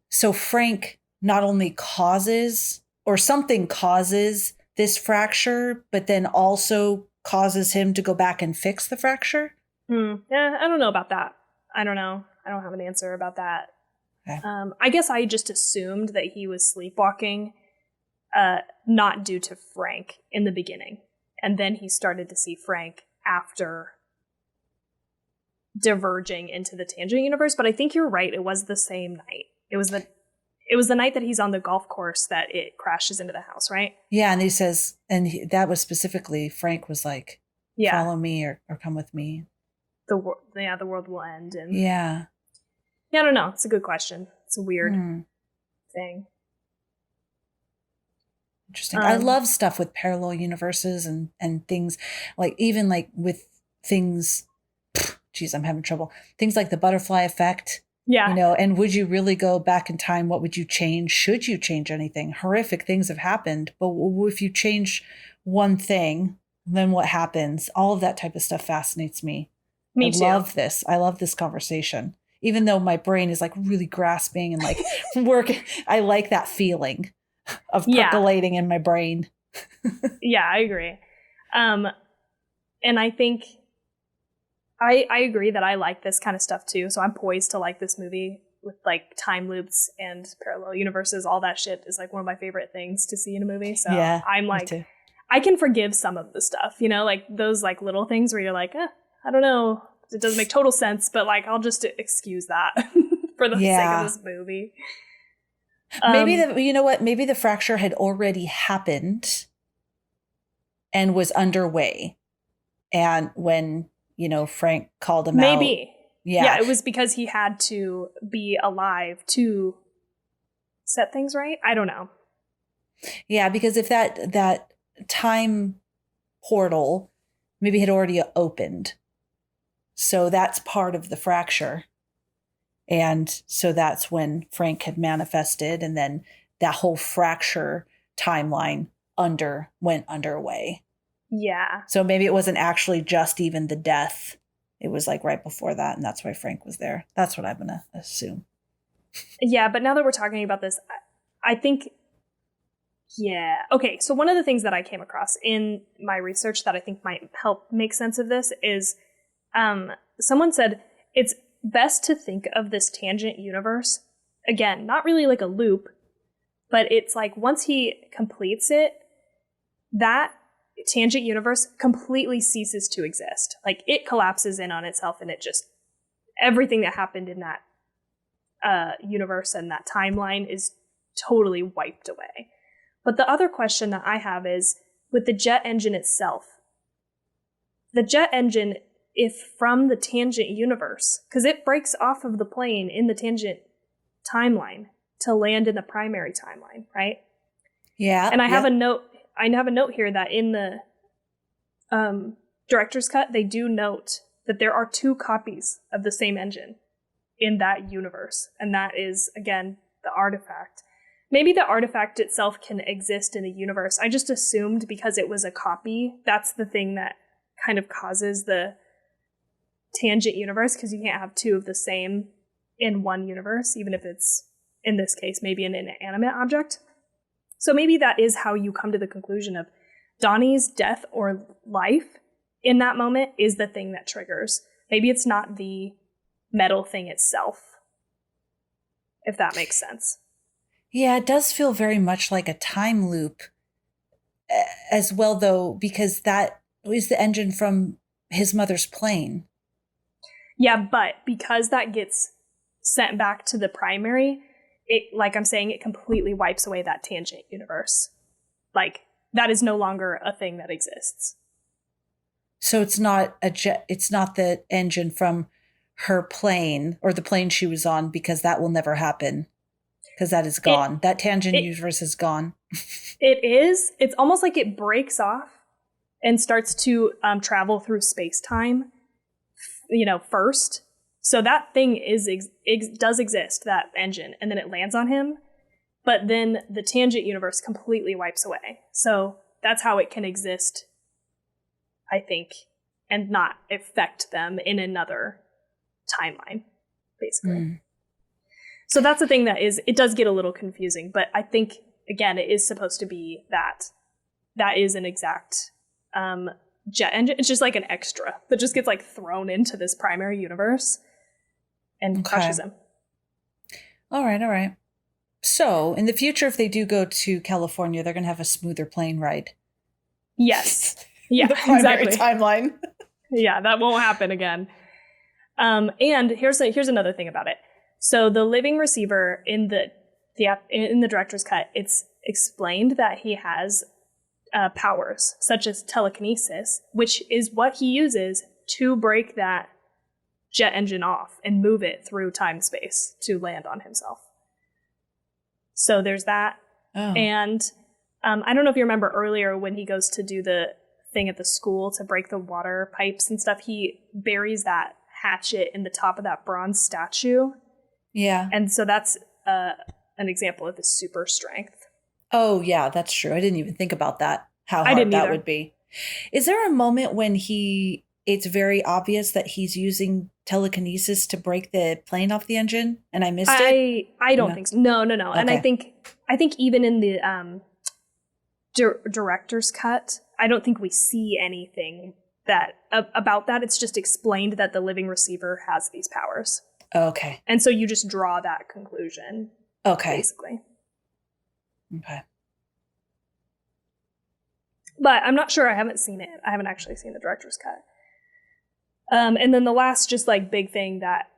So Frank not only causes, or something causes this fracture, but then also causes him to go back and fix the fracture. Yeah, I don't know about that. I don't know. I don't have an answer about that. Okay. I guess I just assumed that he was sleepwalking, not due to Frank in the beginning. And then he started to see Frank after diverging into the tangent universe. But I think you're right. It was the same night. It was the night that he's on the golf course that it crashes into the house, right? Yeah, and he says, that was specifically, Frank was like, follow me or come with me. The world will end. And yeah, I don't know. It's a good question. It's a weird thing. Interesting. I love stuff with parallel universes and things like, even like with things, geez, I'm having trouble. Things like the butterfly effect. Yeah. You know, and would you really go back in time? What would you change? Should you change anything? Horrific things have happened. But if you change one thing, then what happens? All of that type of stuff fascinates me. Me too. I love this. I love this conversation. Even though my brain is like really grasping and like working, I like that feeling of percolating in my brain. Yeah, I agree. And I think I agree that I like this kind of stuff too. So I'm poised to like this movie with like time loops and parallel universes. All that shit is like one of my favorite things to see in a movie. So yeah, I'm like, I can forgive some of the stuff, you know, like those like little things where you're like, I don't know, it doesn't make total sense, but like I'll just excuse that for the sake of this movie. Maybe you know what? Maybe the fracture had already happened and was underway, and when Frank called him out. Maybe. Yeah, it was because he had to be alive to set things right. I don't know. Yeah, because if that time portal maybe had already opened, so that's part of the fracture. And so that's when Frank had manifested, and then that whole fracture timeline went underway. Yeah. So maybe it wasn't actually just even the death. It was like right before that, and that's why Frank was there. That's what I'm going to assume. Yeah, but now that we're talking about this, I think, yeah. Okay, so one of the things that I came across in my research that I think might help make sense of this is someone said it's best to think of this tangent universe, again, not really like a loop, but it's like once he completes it, that tangent universe completely ceases to exist. Like it collapses in on itself, and it just, everything that happened in that universe and that timeline is totally wiped away. But the other question that I have is with the jet engine itself. The jet engine, if from the tangent universe, because it breaks off of the plane in the tangent timeline to land in the primary timeline, right? Yeah. And I have a note here that in the director's cut, they do note that there are 2 copies of the same engine in that universe. And that is, again, the artifact. Maybe the artifact itself can exist in a universe. I just assumed because it was a copy, that's the thing that kind of causes the tangent universe, because you can't have 2 of the same in one universe, even if it's, in this case, maybe an inanimate object. So maybe that is how you come to the conclusion of Donnie's death or life in that moment is the thing that triggers. Maybe it's not the metal thing itself, if that makes sense. Yeah, it does feel very much like a time loop as well, though, because that is the engine from his mother's plane. Yeah, but because that gets sent back to the primary, it, like I'm saying, it completely wipes away that tangent universe. Like, that is no longer a thing that exists. So it's not it's not the engine from her plane or the plane she was on, because that will never happen. Because that is gone. That tangent universe is gone. It is. It's almost like it breaks off and starts to travel through space-time, first. So that thing does exist, that engine, and then it lands on him. But then the tangent universe completely wipes away. So that's how it can exist, I think, and not affect them in another timeline, basically. Mm. So that's the thing it does get a little confusing, but I think, again, it is supposed to be that is an exact jet engine. It's just like an extra that just gets like thrown into this primary universe and crushes him. All right. So in the future, if they do go to California, they're going to have a smoother plane ride. Yes. Yeah, the primary exactly. timeline. Yeah, that won't happen again. And here's another thing about it. So the living receiver in the director's cut, it's explained that he has powers such as telekinesis, which is what he uses to break that jet engine off and move it through time space to land on himself. So there's that. Oh. And I don't know if you remember earlier when he goes to do the thing at the school to break the water pipes and stuff, he buries that hatchet in the top of that bronze statue. Yeah. And so that's an example of his super strength. Oh, yeah, that's true. I didn't even think about that, how hard that would be. Is there a moment when it's very obvious that he's using telekinesis to break the plane off the engine and I missed it? I don't think so. No. Okay. And I think even in the director's cut, I don't think we see anything about that. It's just explained that the living receiver has these powers. Okay. And so you just draw that conclusion. Okay. Basically. Okay. But I'm not sure. I haven't seen it. I haven't actually seen the director's cut. And then the last just like big thing that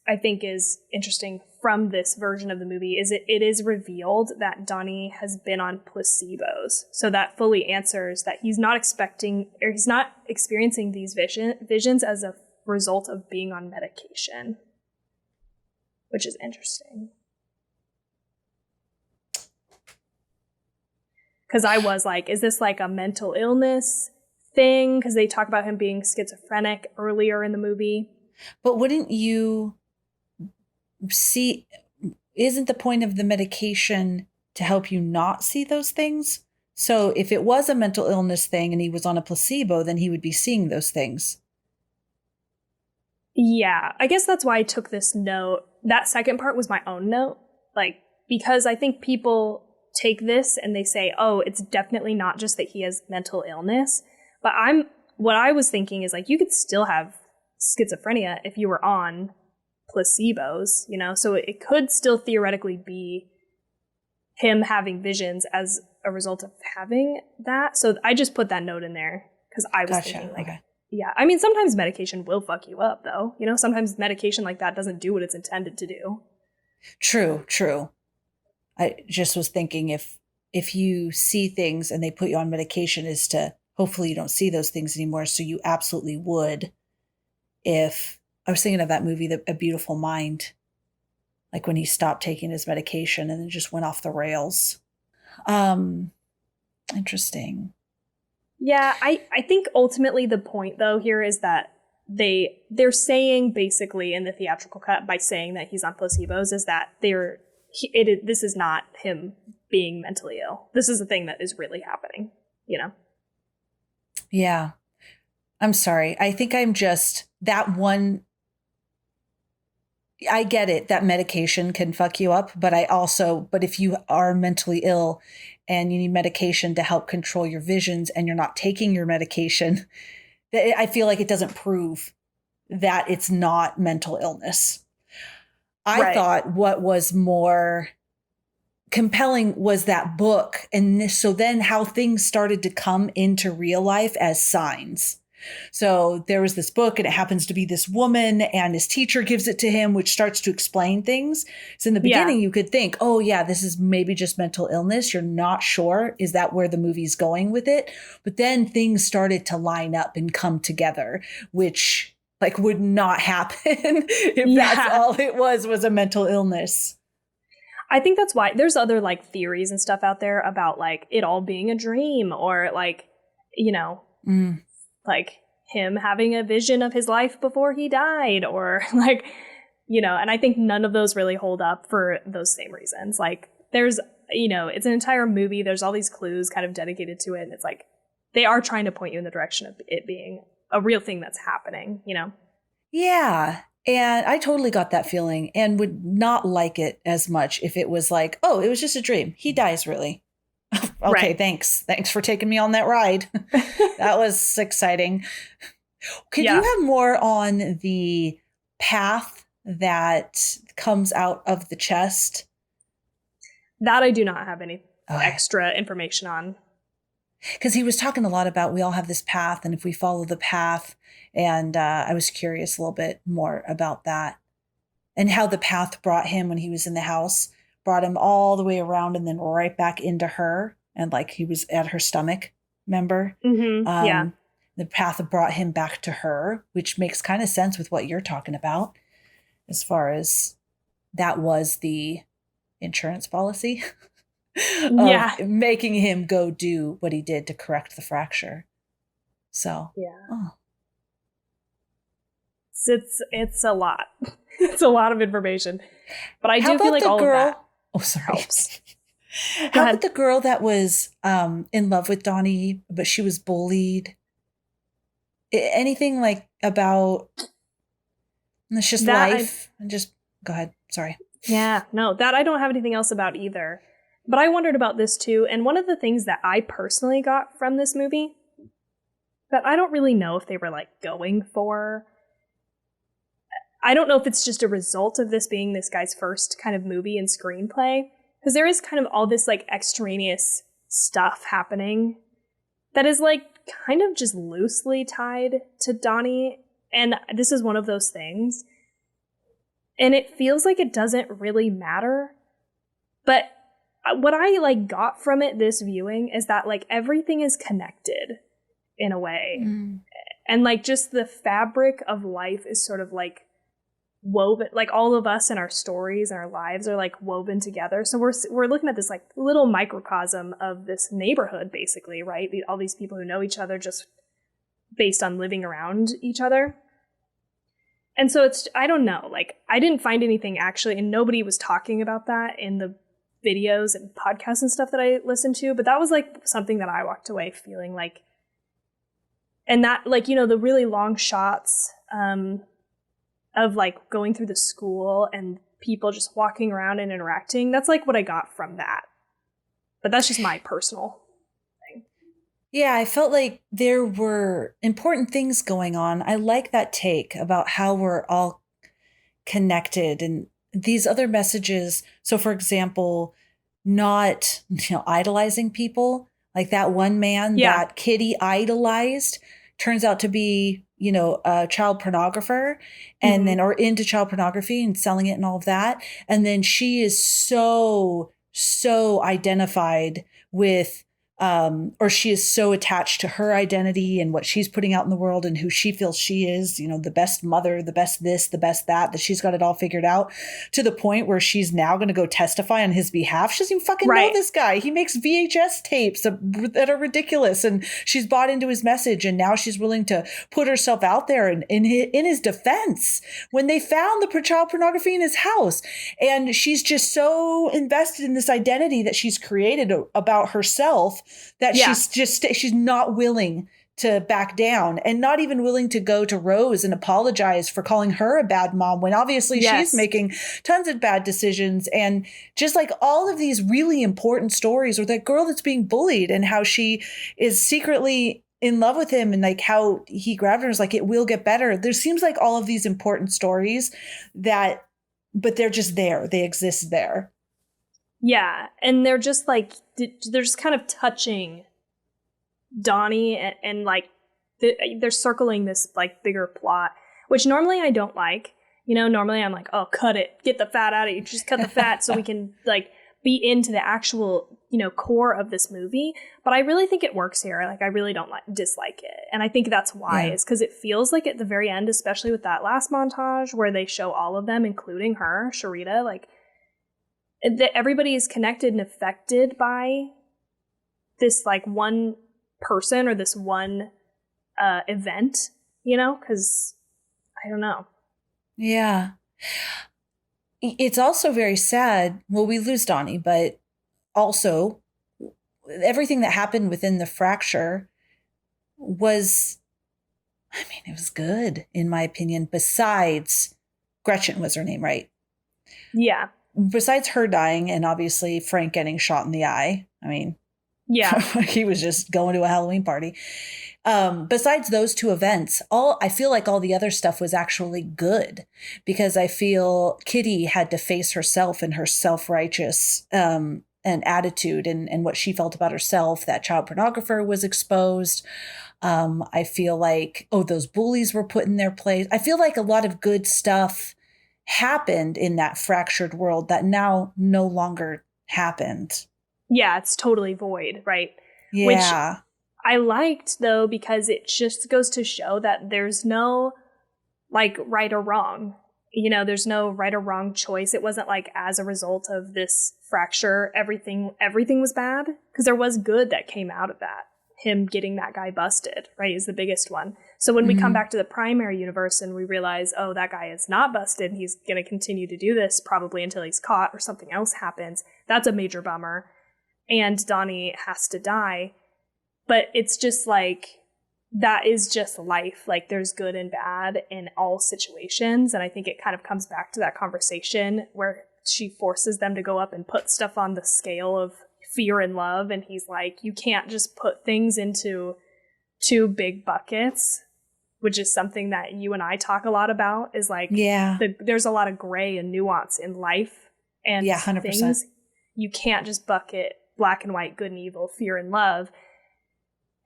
I think is interesting from this version of the movie is it is revealed that Donnie has been on placebos. So that fully answers that he's not experiencing these visions as a result of being on medication, which is interesting. Because I was like, is this like a mental illness thing? Because they talk about him being schizophrenic earlier in the movie. But wouldn't you see, isn't the point of the medication to help you not see those things? So if it was a mental illness thing and he was on a placebo, then he would be seeing those things. Yeah, I guess that's why I took this note. That second part was my own note. Like, because I think people take this and they say, oh, it's definitely not just that he has mental illness. But what I was thinking is like, you could still have schizophrenia if you were on placebos, you know? So it could still theoretically be him having visions as a result of having that. So I just put that note in there because I was thinking like, okay. Yeah, I mean, sometimes medication will fuck you up though. You know, sometimes medication like that doesn't do what it's intended to do. True. I just was thinking if you see things and they put you on medication is to hopefully you don't see those things anymore. So you absolutely would. If I was thinking of that movie, A Beautiful Mind, like when he stopped taking his medication and then just went off the rails. Interesting. Yeah, I think ultimately the point though here is that they're saying basically in the theatrical cut by saying that he's on placebos is that this is not him being mentally ill. This is a thing that is really happening, you know? Yeah. I'm sorry. I think I'm just that one. I get it that medication can fuck you up, but if you are mentally ill and you need medication to help control your visions and you're not taking your medication, I feel like it doesn't prove that it's not mental illness. I thought what was more compelling was that book. And so then how things started to come into real life as signs. So there was this book and it happens to be this woman and his teacher gives it to him, which starts to explain things. So in the beginning, you could think, oh yeah, this is maybe just mental illness. You're not sure. Is that where the movie's going with it? But then things started to line up and come together, which like would not happen if that's all it was a mental illness. I think that's why there's other like theories and stuff out there about like it all being a dream or like, you know, like him having a vision of his life before he died or like, you know, and I think none of those really hold up for those same reasons. Like there's, you know, it's an entire movie. There's all these clues kind of dedicated to it. And it's like, they are trying to point you in the direction of it being a real thing that's happening, you know? Yeah. And I totally got that feeling and would not like it as much if it was like, oh, it was just a dream. He dies really. Okay, thanks. Thanks for taking me on that ride. That was exciting. Could you have more on the path that comes out of the chest? That I do not have any extra information on. because he was talking a lot about we all have this path, and if we follow the path, and I was curious a little bit more about that and how the path brought him when he was in the house, brought him all the way around and then right back into her, and like he was at her stomach, remember? Yeah. The path brought him back to her, which makes kind of sense with what you're talking about, as far as that was the insurance policy of Yeah. making him go do what he did to correct the fracture. So, Yeah. It's a lot. It's a lot of information. But I do feel like all of that helps. How about the girl that was in love with Donnie, but she was bullied? Anything like about it's just that life? And just go ahead. Sorry. Yeah, no, that I don't have anything else about either. But I wondered about this too. And one of the things that I personally got from this movie that I don't really know if they were like going for. I don't know if it's just a result of this being this guy's first kind of movie and screenplay. Because there is kind of all this like extraneous stuff happening that is like kind of just loosely tied to Donnie. And this is one of those things. And it feels like it doesn't really matter. But what I like got from it this viewing is that like everything is connected in a way. And like just the fabric of life is sort of like woven, like all of us and our stories and our lives are like woven together. So we're looking at this like little microcosm of this neighborhood basically, right? All these people who know each other just based on living around each other. And so it's, I don't know, like I didn't find anything actually, and nobody was talking about that in the videos and podcasts and stuff that I listened to, but that was like something that I walked away feeling like, and that like, you know, the really long shots of like going through the school and people just walking around and interacting, that's like what I got from that. But that's just my personal thing. Yeah, I felt like there were important things going on. I like that take about how we're all connected and these other messages. So for example, not, idolizing people, like that one man that Kitty idolized turns out to be, a child pornographer and then, or into child pornography and selling it and all of that. And then she is so identified with, or she is so attached to her identity and what she's putting out in the world and who she feels she is, the best mother, the best this, the best that she's got it all figured out, to the point where she's now going to go testify on his behalf. She doesn't even fucking know this guy. He makes VHS tapes that are ridiculous, and she's bought into his message, and now she's willing to put herself out there and in his defense when they found the child pornography in his house. And she's just so invested in this identity that she's created about herself that she's not willing to back down, and not even willing to go to Rose and apologize for calling her a bad mom when obviously she's making tons of bad decisions. And just like all of these really important stories, or that girl that's being bullied and how she is secretly in love with him and like how he grabbed her, is like, it will get better. There seems like all of these important stories but they're just there. They exist there. Yeah, and they're just like, they're just kind of touching Donnie and like, they're circling this like bigger plot, which normally I don't like. Normally I'm like, oh, cut it. Get the fat out of you. Just cut the fat so we can like be into the actual, core of this movie. But I really think it works here. Like, I really don't dislike it. And I think that's why, is because it feels like at the very end, especially with that last montage where they show all of them, including her, Sharita, like, that everybody is connected and affected by this like one person or this one event, because I don't know. Yeah. It's also very sad. Well, we lose Donnie, but also everything that happened within the fracture was, it was good in my opinion, besides Gretchen was her name, right? Yeah. Besides her dying and obviously Frank getting shot in the eye. He was just going to a Halloween party. Besides those two events, I feel like all the other stuff was actually good, because I feel Kitty had to face herself and her self-righteous and attitude and what she felt about herself. That child pornographer was exposed. I feel like, those bullies were put in their place. I feel like a lot of good stuff happened in that fractured world that now no longer happened. Yeah, it's totally void, right? Yeah. Which I liked, though, because it just goes to show that there's no, like, right or wrong. You know, there's no right or wrong choice. It wasn't like as a result of this fracture, everything was bad. Because there was good that came out of that. Him getting that guy busted, right, is the biggest one. So when we come back to the primary universe and we realize, that guy is not busted, he's going to continue to do this probably until he's caught or something else happens, that's a major bummer. And Donnie has to die. But it's just like, that is just life. Like, there's good and bad in all situations. And I think it kind of comes back to that conversation where she forces them to go up and put stuff on the scale of fear and love. And he's like, you can't just put things into two big buckets, which is something that you and I talk a lot about, is like, there's a lot of gray and nuance in life and 100%. Things. You can't just bucket black and white, good and evil, fear and love.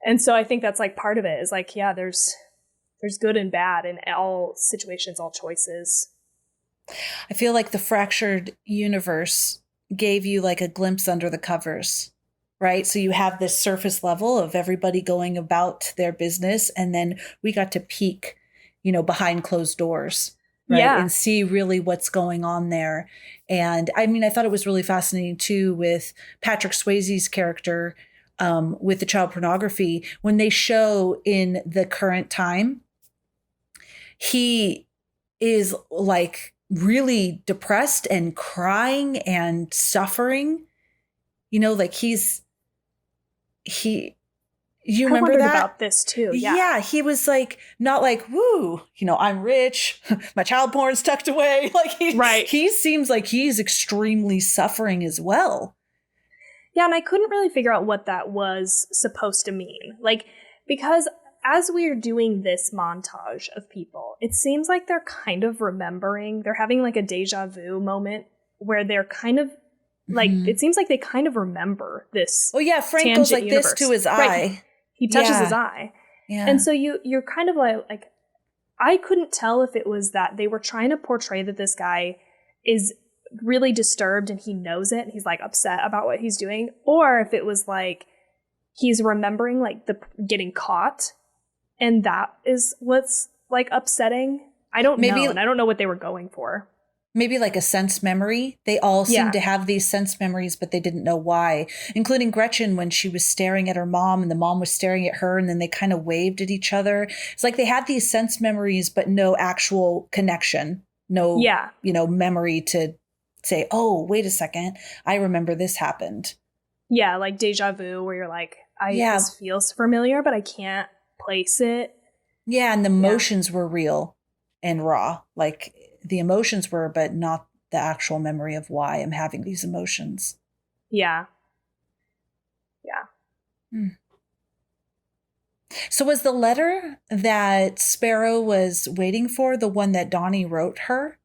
And so I think that's like part of it is like, there's good and bad in all situations, all choices. I feel like the fractured universe gave you like a glimpse under the covers, right? So you have this surface level of everybody going about their business. And then we got to peek, behind closed doors, right? Yeah. And see really what's going on there. And I mean, I thought it was really fascinating too with Patrick Swayze's character with the child pornography. When they show in the current time, he is like really depressed and crying and suffering, like you remember that about this too. Yeah, he was like, not like, woo, I'm rich, my child porn's tucked away, like he seems like he's extremely suffering as well. Yeah, and I couldn't really figure out what that was supposed to mean, like, because as we are doing this montage of people, it seems like they're kind of remembering, they're having like a deja vu moment where they're kind of like, it seems like they kind of remember this. Oh yeah, Frank goes like universe. This to his eye. Right. He touches his eye. Yeah. And so you're kind of like, I couldn't tell if it was that they were trying to portray that this guy is really disturbed and he knows it and he's like upset about what he's doing, or if it was like he's remembering like the getting caught. And that is what's like upsetting. I don't know. And I don't know what they were going for. Maybe like a sense memory. They all seem to have these sense memories, but they didn't know why, including Gretchen when she was staring at her mom and the mom was staring at her and then they kind of waved at each other. It's like they had these sense memories, but no actual connection. No, memory to say, oh, wait a second. I remember this happened. Yeah. Like deja vu where you're like, this feels familiar, but I can't place it. Yeah, and the emotions were real and raw. Like the emotions were, but not the actual memory of why I'm having these emotions. Yeah. So was the letter that Sparrow was waiting for the one that Donnie wrote her?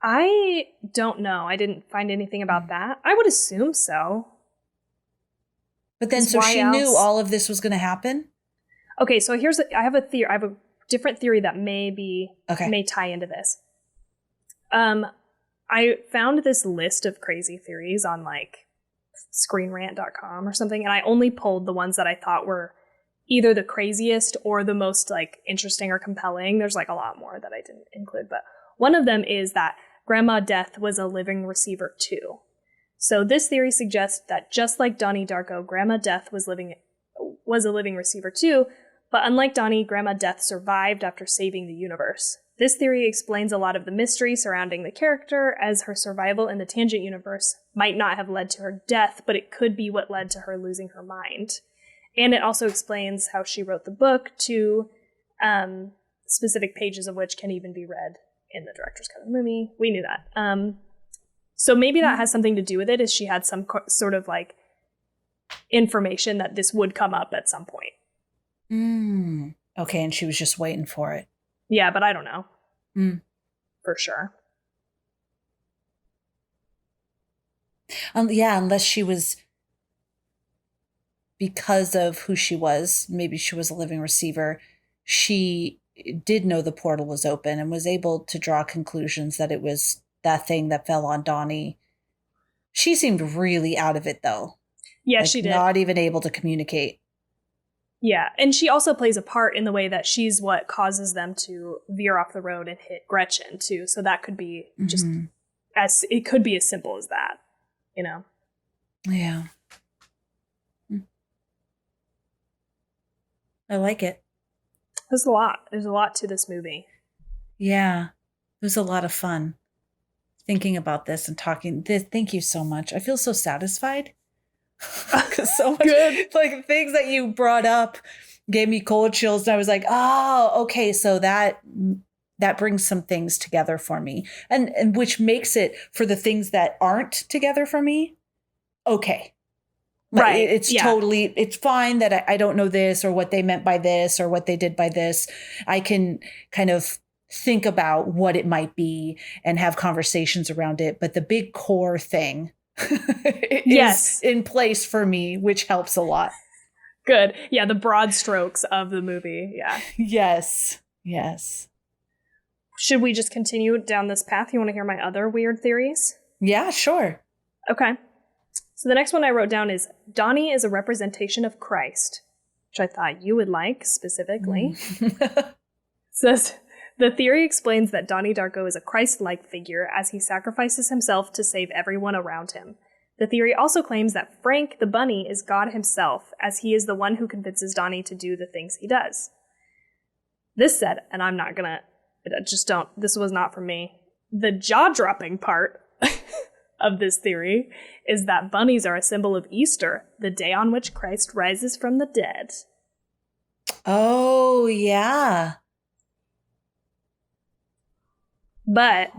I don't know. I didn't find anything about that. I would assume so. But then, so she knew all of this was going to happen? Okay, so I have a theory. I have a different theory that may tie into this. I found this list of crazy theories on like screenrant.com or something, and I only pulled the ones that I thought were either the craziest or the most like interesting or compelling. There's like a lot more that I didn't include, but one of them is that Grandma Death was a living receiver too. So this theory suggests that just like Donnie Darko, Grandma Death was a living receiver too, but unlike Donnie, Grandma Death survived after saving the universe. This theory explains a lot of the mystery surrounding the character, as her survival in the Tangent universe might not have led to her death, but it could be what led to her losing her mind. And it also explains how she wrote the book to specific pages of which can even be read in the director's cut of the movie. We knew that. So maybe that has something to do with it, is she had some sort of like information that this would come up at some point. Okay, and she was just waiting for it. Yeah, but I don't know. For sure. Yeah, unless she was, because of who she was, maybe she was a living receiver, she did know the portal was open and was able to draw conclusions that it was that thing that fell on Donnie. She seemed really out of it, though. Yeah, like, she did. Not even able to communicate. Yeah, and she also plays a part in the way that she's what causes them to veer off the road and hit Gretchen, too. So that could be just it could be as simple as that, you know? Yeah. I like it. There's a lot. There's a lot to this movie. Yeah. It was a lot of fun thinking about this and talking. Thank you so much. I feel so satisfied. Because so much good. Like things that you brought up gave me cold chills. And I was like, oh, okay. So that brings some things together for me. And which makes it, for the things that aren't together for me, okay. Like, right. It's totally, it's fine that I don't know this or what they meant by this or what they did by this. I can kind of think about what it might be and have conversations around it. But the big core thing is in place for me, which helps a lot. Good. Yeah, the broad strokes of the movie. Yeah. Yes. Should we just continue down this path? You want to hear my other weird theories? Yeah, sure. Okay. So the next one I wrote down is Donnie is a representation of Christ, which I thought you would like specifically. Says, the theory explains that Donnie Darko is a Christ-like figure as he sacrifices himself to save everyone around him. The theory also claims that Frank the bunny is God himself, as he is the one who convinces Donnie to do the things he does. This said, and I'm not gonna, this was not for me, the jaw-dropping part of this theory is that bunnies are a symbol of Easter, the day on which Christ rises from the dead. Oh, yeah. But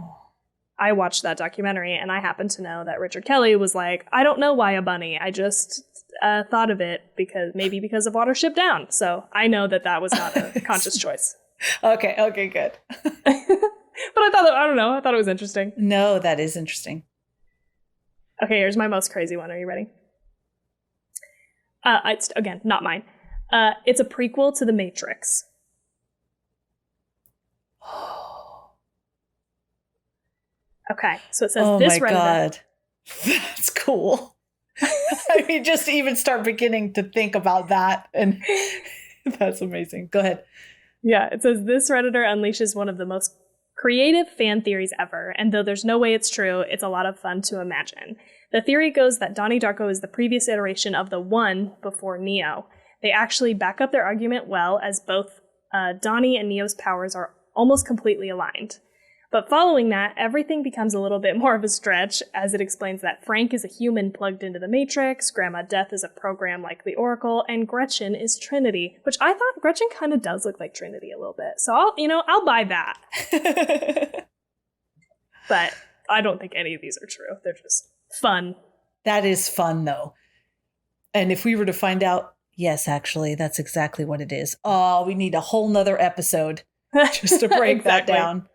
I watched that documentary and I happen to know that Richard Kelly was like, I don't know why a bunny. I just thought of it because of Watership Down. So I know that was not a conscious choice. Okay, good. But I thought it was interesting. No, that is interesting. Okay, here's my most crazy one. Are you ready? It's, again, not mine. It's a prequel to The Matrix. Okay, so it says this Redditor. Oh my God. That's cool. I mean, just to even start beginning to think about that, and that's amazing. Go ahead. Yeah, it says this Redditor unleashes one of the most creative fan theories ever, and though there's no way it's true, it's a lot of fun to imagine. The theory goes that Donnie Darko is the previous iteration of the one before Neo. They actually back up their argument well, as both Donnie and Neo's powers are almost completely aligned. But following that, everything becomes a little bit more of a stretch, as it explains that Frank is a human plugged into the Matrix, Grandma Death is a program like the Oracle, and Gretchen is Trinity, which I thought Gretchen kind of does look like Trinity a little bit. So I'll buy that. But I don't think any of these are true. They're just fun. That is fun, though. And if we were to find out, yes, actually, that's exactly what it is. Oh, we need a whole nother episode just to break that down.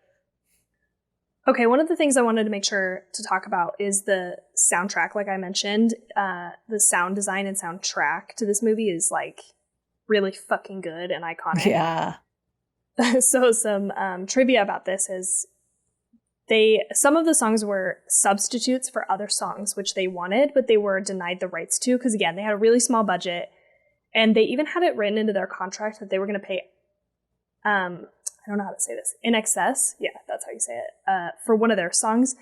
Okay, one of the things I wanted to make sure to talk about is the soundtrack. Like I mentioned, the sound design and soundtrack to this movie is like really fucking good and iconic. Yeah. So some trivia about this is some of the songs were substitutes for other songs which they wanted, but they were denied the rights to because, again, they had a really small budget, and they even had it written into their contract that they were going to pay I don't know how to say this. In excess, yeah, that's how you say it. For one of their songs,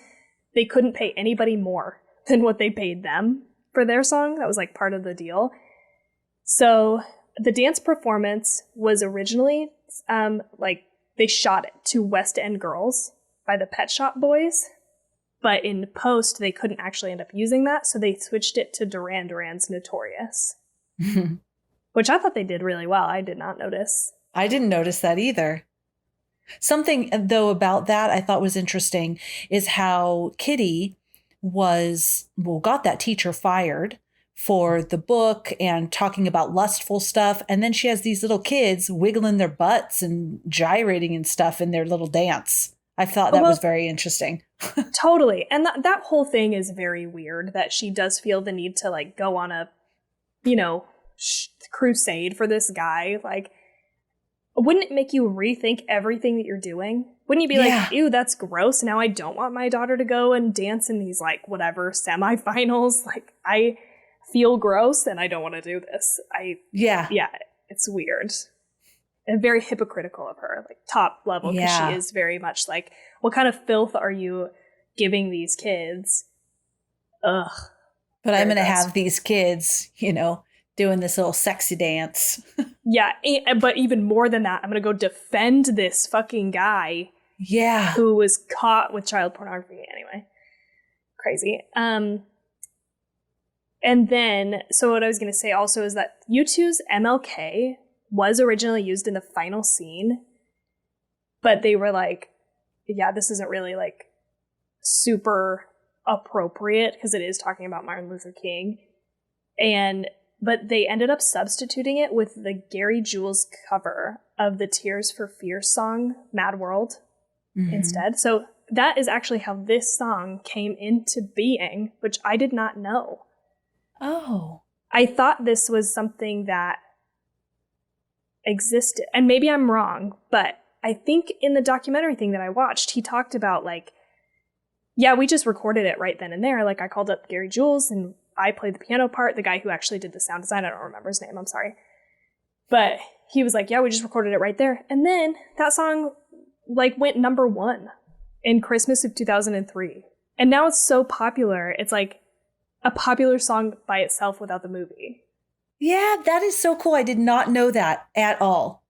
they couldn't pay anybody more than what they paid them for their song. That was like part of the deal. So the dance performance was originally they shot it to West End Girls by the Pet Shop Boys, but in post they couldn't actually end up using that, so they switched it to Duran Duran's Notorious, which I thought they did really well. I did not notice. I didn't notice that either. Something, though, about that I thought was interesting is how Kitty got that teacher fired for the book and talking about lustful stuff. And then she has these little kids wiggling their butts and gyrating and stuff in their little dance. I thought that was very interesting. Totally. And that whole thing is very weird, that she does feel the need to like go on a, you know, crusade for this guy. Like, wouldn't it make you rethink everything that you're doing? Wouldn't you be like, ew, that's gross. Now I don't want my daughter to go and dance in these like whatever semifinals. Like, I feel gross and I don't want to do this. Yeah, it's weird. And very hypocritical of her, like top level, because she is very much like, what kind of filth are you giving these kids? Ugh. But I'm going to have these kids, you know, doing this little sexy dance. Yeah, but even more than that, I'm going to go defend this fucking guy. Yeah. Who was caught with child pornography anyway. Crazy. And then, so what I was going to say also is that U2's MLK was originally used in the final scene, but they were like, yeah, this isn't really like super appropriate because it is talking about Martin Luther King. But they ended up substituting it with the Gary Jules cover of the Tears for Fears song, Mad World, instead. So that is actually how this song came into being, which I did not know. Oh. I thought this was something that existed, and maybe I'm wrong, but I think in the documentary thing that I watched, he talked about like, yeah, we just recorded it right then and there. Like, I called up Gary Jules and I played the piano part. The guy who actually did the sound design, I don't remember his name, I'm sorry, but he was like, yeah, we just recorded it right there. And then that song like went #1 in Christmas of 2003, and now it's so popular, it's like a popular song by itself without the movie. Yeah, that is so cool. I did not know that at all.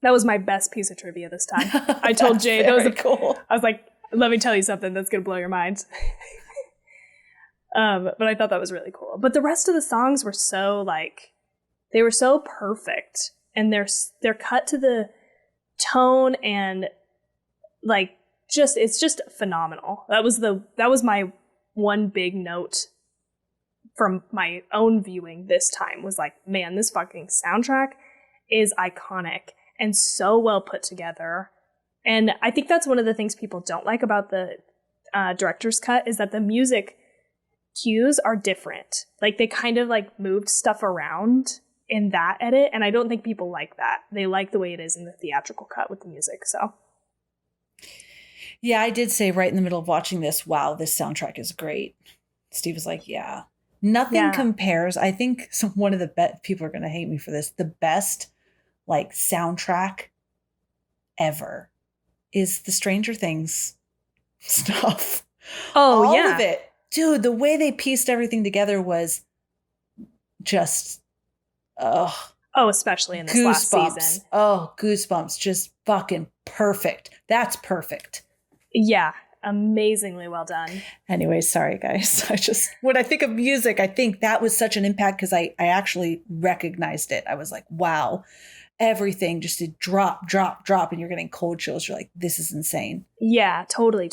That was my best piece of trivia this time. I told Jay that was cool. I was like, let me tell you something that's going to blow your mind. But I thought that was really cool. But the rest of the songs were so like, they were so perfect, and they're cut to the tone, and like it's just phenomenal. That was my one big note from my own viewing this time, was like, man, this fucking soundtrack is iconic and so well put together. And I think that's one of the things people don't like about the director's cut, is that the music cues are different. Like, they kind of like moved stuff around in that edit, and I don't think people like that. They like the way it is in the theatrical cut with the music. So yeah, I did say right in the middle of watching this, wow, this soundtrack is great. Steve was like, yeah. Nothing compares. I think one of the best, people are going to hate me for this, the best like soundtrack ever is the Stranger Things stuff. Oh, all of it. Dude, the way they pieced everything together was just, oh, especially in this last season. Oh, goosebumps. Just fucking perfect. That's perfect. Yeah. Amazingly well done. Anyway, sorry guys. When I think of music, I think that was such an impact because I actually recognized it. I was like, wow, everything just did drop, and you're getting cold chills. You're like, this is insane. Yeah, totally.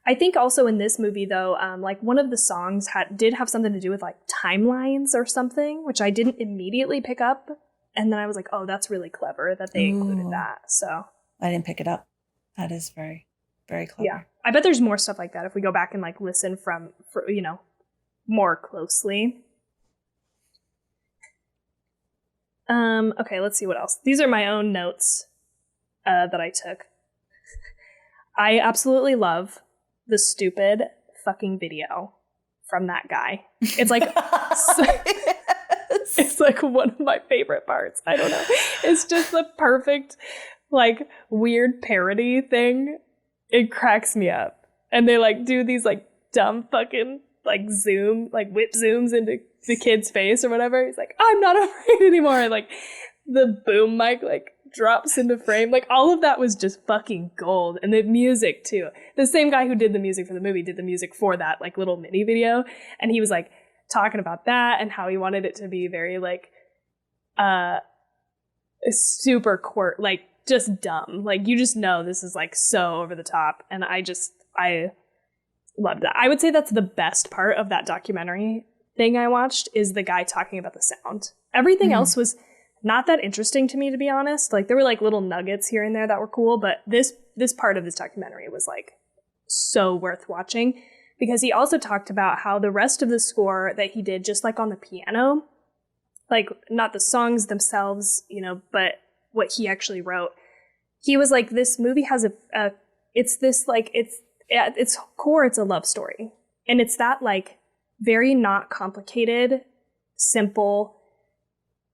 I think also in this movie though, like one of the songs did have something to do with like timelines or something, which I didn't immediately pick up. And then I was like, oh, that's really clever that they included that. So I didn't pick it up. That is very, very clever. Yeah. I bet there's more stuff like that if we go back and like listen more closely. Okay, let's see what else. These are my own notes that I took. I absolutely love the stupid fucking video from that guy. It's like it's like one of my favorite parts. I don't know. It's just the perfect like weird parody thing. It cracks me up. And they like do these like dumb fucking like whip zooms into the kid's face or whatever. He's like, I'm not afraid anymore. And like the boom mic like drops into frame. Like all of that was just fucking gold. And the music too. The same guy who did the music for the movie did the music for that like little mini video. And he was like talking about that and how he wanted it to be very like super like just dumb. Like you just know this is like so over the top. And I loved that. I would say that's the best part of that documentary thing I watched, is the guy talking about the sound. Everything else was not that interesting to me, to be honest. Like, there were like little nuggets here and there that were cool, but this part of this documentary was like so worth watching, because he also talked about how the rest of the score that he did just like on the piano, like not the songs themselves, you know, but what he actually wrote. He was like, this movie has it's this like, it's at its core, it's a love story. And it's that like very not complicated, simple,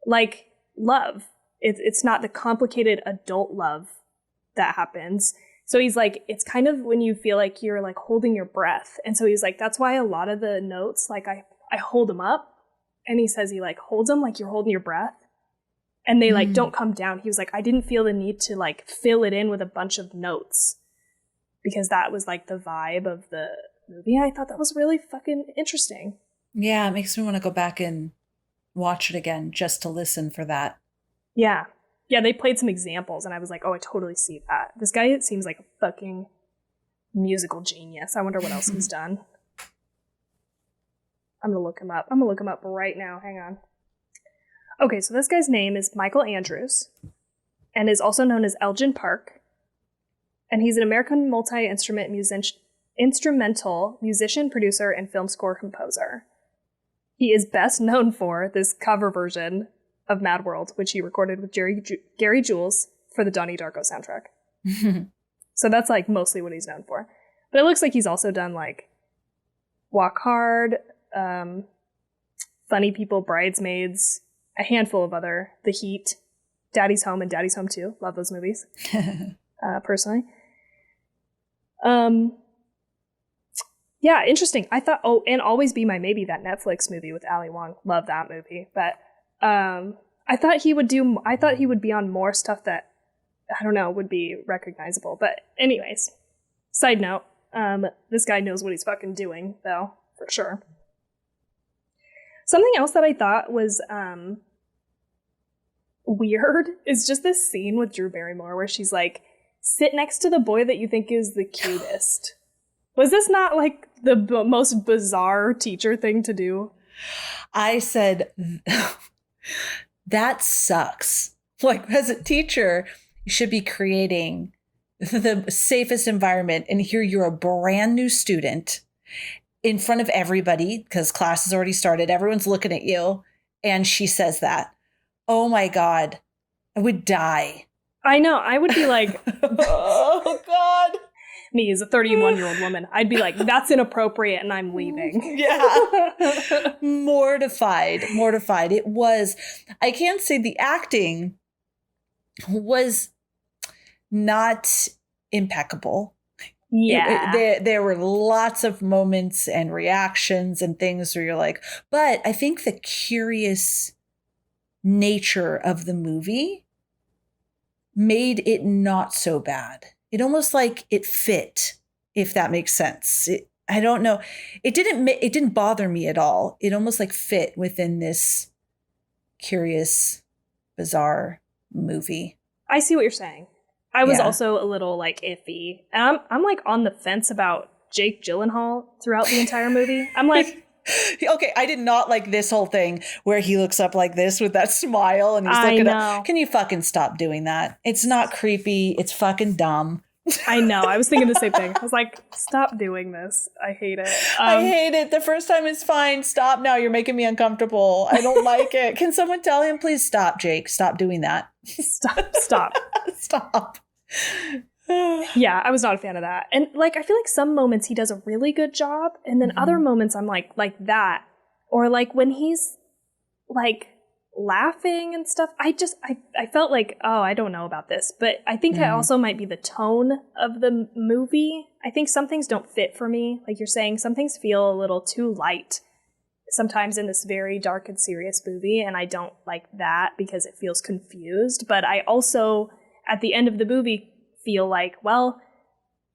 like love. It's not the complicated adult love that happens. So he's like, it's kind of when you feel like you're like holding your breath. And so he's like, that's why a lot of the notes, like I hold them up, and he says he like holds them like you're holding your breath, and they like don't come down. He was like, I didn't feel the need to like fill it in with a bunch of notes, because that was like the vibe of the movie. I thought that was really fucking interesting. Yeah, it makes me want to go back and watch it again just to listen for that. Yeah. Yeah, they played some examples, and I was like, oh, I totally see that. This guy, it seems like a fucking musical genius. I wonder what else he's done. I'm going to look him up. I'm going to look him up right now. Hang on. Okay, so this guy's name is Michael Andrews, and is also known as Elgin Park. And he's an American instrumental musician, producer, and film score composer. He is best known for this cover version of Mad World, which he recorded with Gary Jules for the Donnie Darko soundtrack. So that's like mostly what he's known for. But it looks like he's also done like Walk Hard, Funny People, Bridesmaids, a handful of other, The Heat, Daddy's Home, and Daddy's Home 2. Love those movies, personally. Yeah, interesting. I thought, and Always Be My Maybe, that Netflix movie with Ali Wong. Love that movie. But I thought he would be on more stuff that, I don't know, would be recognizable. But anyways, side note, this guy knows what he's fucking doing, though, for sure. Something else that I thought was weird is just this scene with Drew Barrymore where she's like, sit next to the boy that you think is the cutest. Was this not like the most bizarre teacher thing to do? I said, that sucks. Like, as a teacher, you should be creating the safest environment. And here you're a brand new student in front of everybody, because class has already started. Everyone's looking at you. And she says that. Oh my God. I would die. I know. I would be like, oh God. Me as a 31-year-old woman, I'd be like, that's inappropriate, and I'm leaving. Yeah. Mortified. It was, I can't say the acting was not impeccable. Yeah. There were lots of moments and reactions and things where you're like, but I think the curious nature of the movie made it not so bad. It almost like it fit, if that makes sense. I don't know. It didn't bother me at all. It almost like fit within this curious, bizarre movie. I see what you're saying. I was also a little like iffy. I'm like on the fence about Jake Gyllenhaal throughout the entire movie. I'm like, okay, I did not like this whole thing where he looks up like this with that smile and he's looking up. Can you fucking stop doing that? It's not creepy. It's fucking dumb. I know. I was thinking the same thing. I was like, stop doing this. I hate it. I hate it. The first time is fine. Stop now. You're making me uncomfortable. I don't like it. Can someone tell him, please stop, Jake? Stop doing that. Stop. Stop. Yeah, I was not a fan of that. And like, I feel like some moments he does a really good job, and then other moments I'm like that. Or like when he's like laughing and stuff, I felt like, oh, I don't know about this. But I think that also might be the tone of the movie. I think some things don't fit for me. Like you're saying, some things feel a little too light sometimes in this very dark and serious movie, and I don't like that because it feels confused. But I also, at the end of the movie, feel like, well,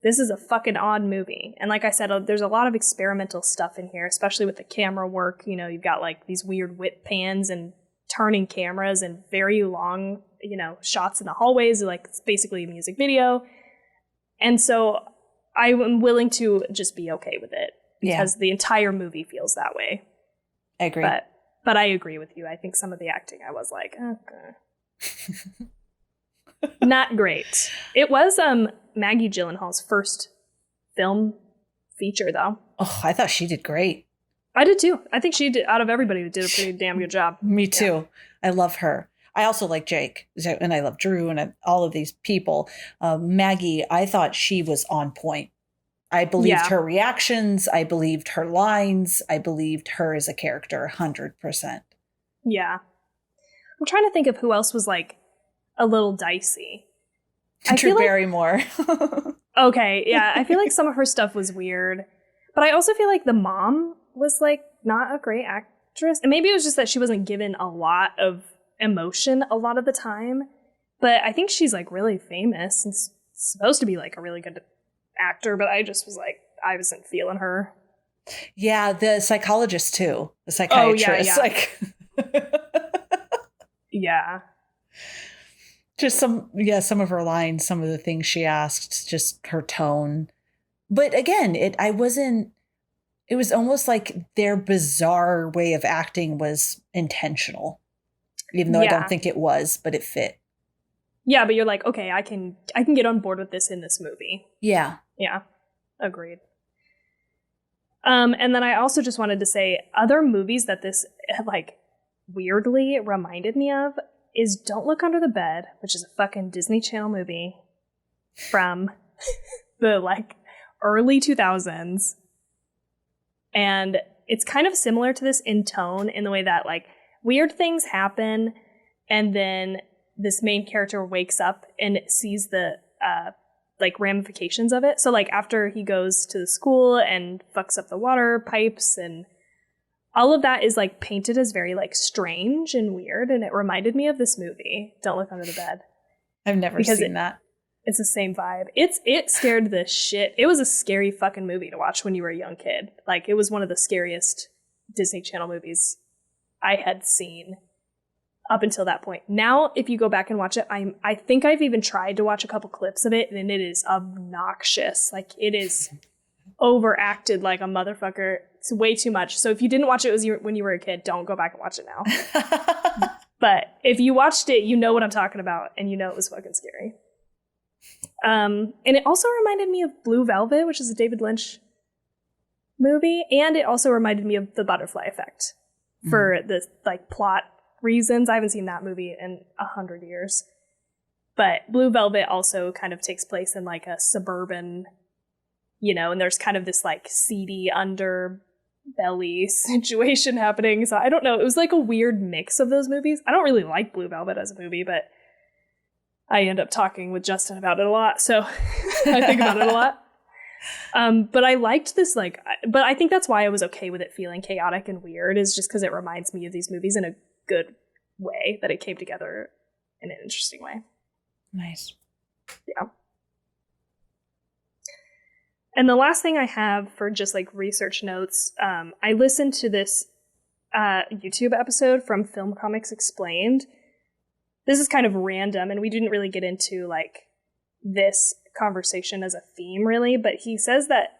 this is a fucking odd movie. And like I said, there's a lot of experimental stuff in here, especially with the camera work. You know, you've got like these weird whip pans and turning cameras and very long, you know, shots in the hallways. Like, it's basically a music video. And so I am willing to just be okay with it because the entire movie feels that way. I agree. But But I agree with you. I think some of the acting, I was like, okay. Not great. It was Maggie Gyllenhaal's first film feature, though. Oh, I thought she did great. I did too. I think she did, out of everybody, did a pretty damn good job. Me too. Yeah. I love her. I also like Jake, and I love Drew, and all of these people. Maggie, I thought she was on point. I believed her reactions. I believed her lines. I believed her as a character 100%. Yeah. I'm trying to think of who else was like a little dicey. Drew Barrymore. Okay, yeah. I feel like some of her stuff was weird. But I also feel like the mom was like not a great actress. And maybe it was just that she wasn't given a lot of emotion a lot of the time. But I think she's like really famous and supposed to be like a really good actor. But I just was like, I wasn't feeling her. Yeah, the psychologist too. The psychiatrist. Oh, yeah. Yeah. Just some of her lines, some of the things she asked, just her tone. But again, it was almost like their bizarre way of acting was intentional. Even though I don't think it was, but it fit. Yeah, but you're like, okay, I can get on board with this in this movie. Yeah. Yeah. Agreed. And then I also just wanted to say other movies that this like weirdly reminded me of is Don't Look Under the Bed, which is a fucking Disney Channel movie from the like early 2000s. And it's kind of similar to this in tone in the way that like weird things happen and then this main character wakes up and sees the like ramifications of it. So like after he goes to the school and fucks up the water pipes and all of that is like painted as very like strange and weird, and it reminded me of this movie, Don't Look Under the Bed. I've never seen that. It's the same vibe. It scared the shit. It was a scary fucking movie to watch when you were a young kid. Like it was one of the scariest Disney Channel movies I had seen up until that point. Now, if you go back and watch it, I think I've even tried to watch a couple clips of it, and it is obnoxious. Like it is overacted like a motherfucker. It's way too much. So if you didn't watch it when you were a kid, don't go back and watch it now. But if you watched it, you know what I'm talking about, and you know it was fucking scary. And it also reminded me of Blue Velvet, which is a David Lynch movie, and it also reminded me of The Butterfly Effect for the like plot reasons. I haven't seen that movie in 100 years. But Blue Velvet also kind of takes place in like a suburban, and there's kind of this like seedy underbelly situation happening. So I don't know. It was like a weird mix of those movies. I don't really like Blue Velvet as a movie, but I end up talking with Justin about it a lot. So I think about it a lot. But I liked this, but I think that's why I was okay with it feeling chaotic and weird, is just because it reminds me of these movies in a good way, that it came together in an interesting way. Nice. Yeah. And the last thing I have for just like research notes, I listened to this YouTube episode from Film Comics Explained. This is kind of random, and we didn't really get into like this conversation as a theme really, but he says that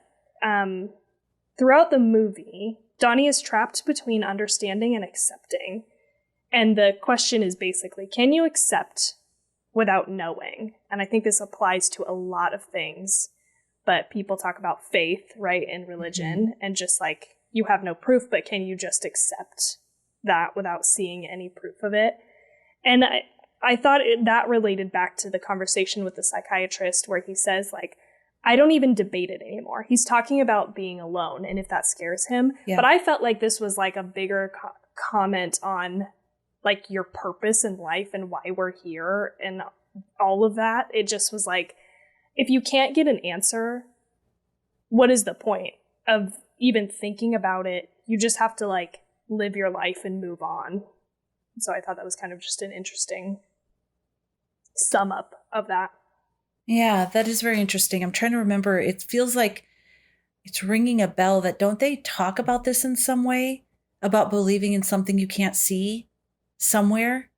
throughout the movie, Donnie is trapped between understanding and accepting. And the question is basically, can you accept without knowing? And I think this applies to a lot of things, but people talk about faith, right, and religion, and just like, you have no proof, but can you just accept that without seeing any proof of it? And I thought that related back to the conversation with the psychiatrist where he says, like, I don't even debate it anymore. He's talking about being alone and if that scares him. Yeah. But I felt like this was like a bigger comment on like your purpose in life and why we're here and all of that. It just was like, if you can't get an answer, what is the point of even thinking about it? You just have to like live your life and move on. So I thought that was kind of just an interesting sum up of that. Yeah, that is very interesting. I'm trying to remember. It feels like it's ringing a bell that don't they talk about this in some way, about believing in something you can't see somewhere?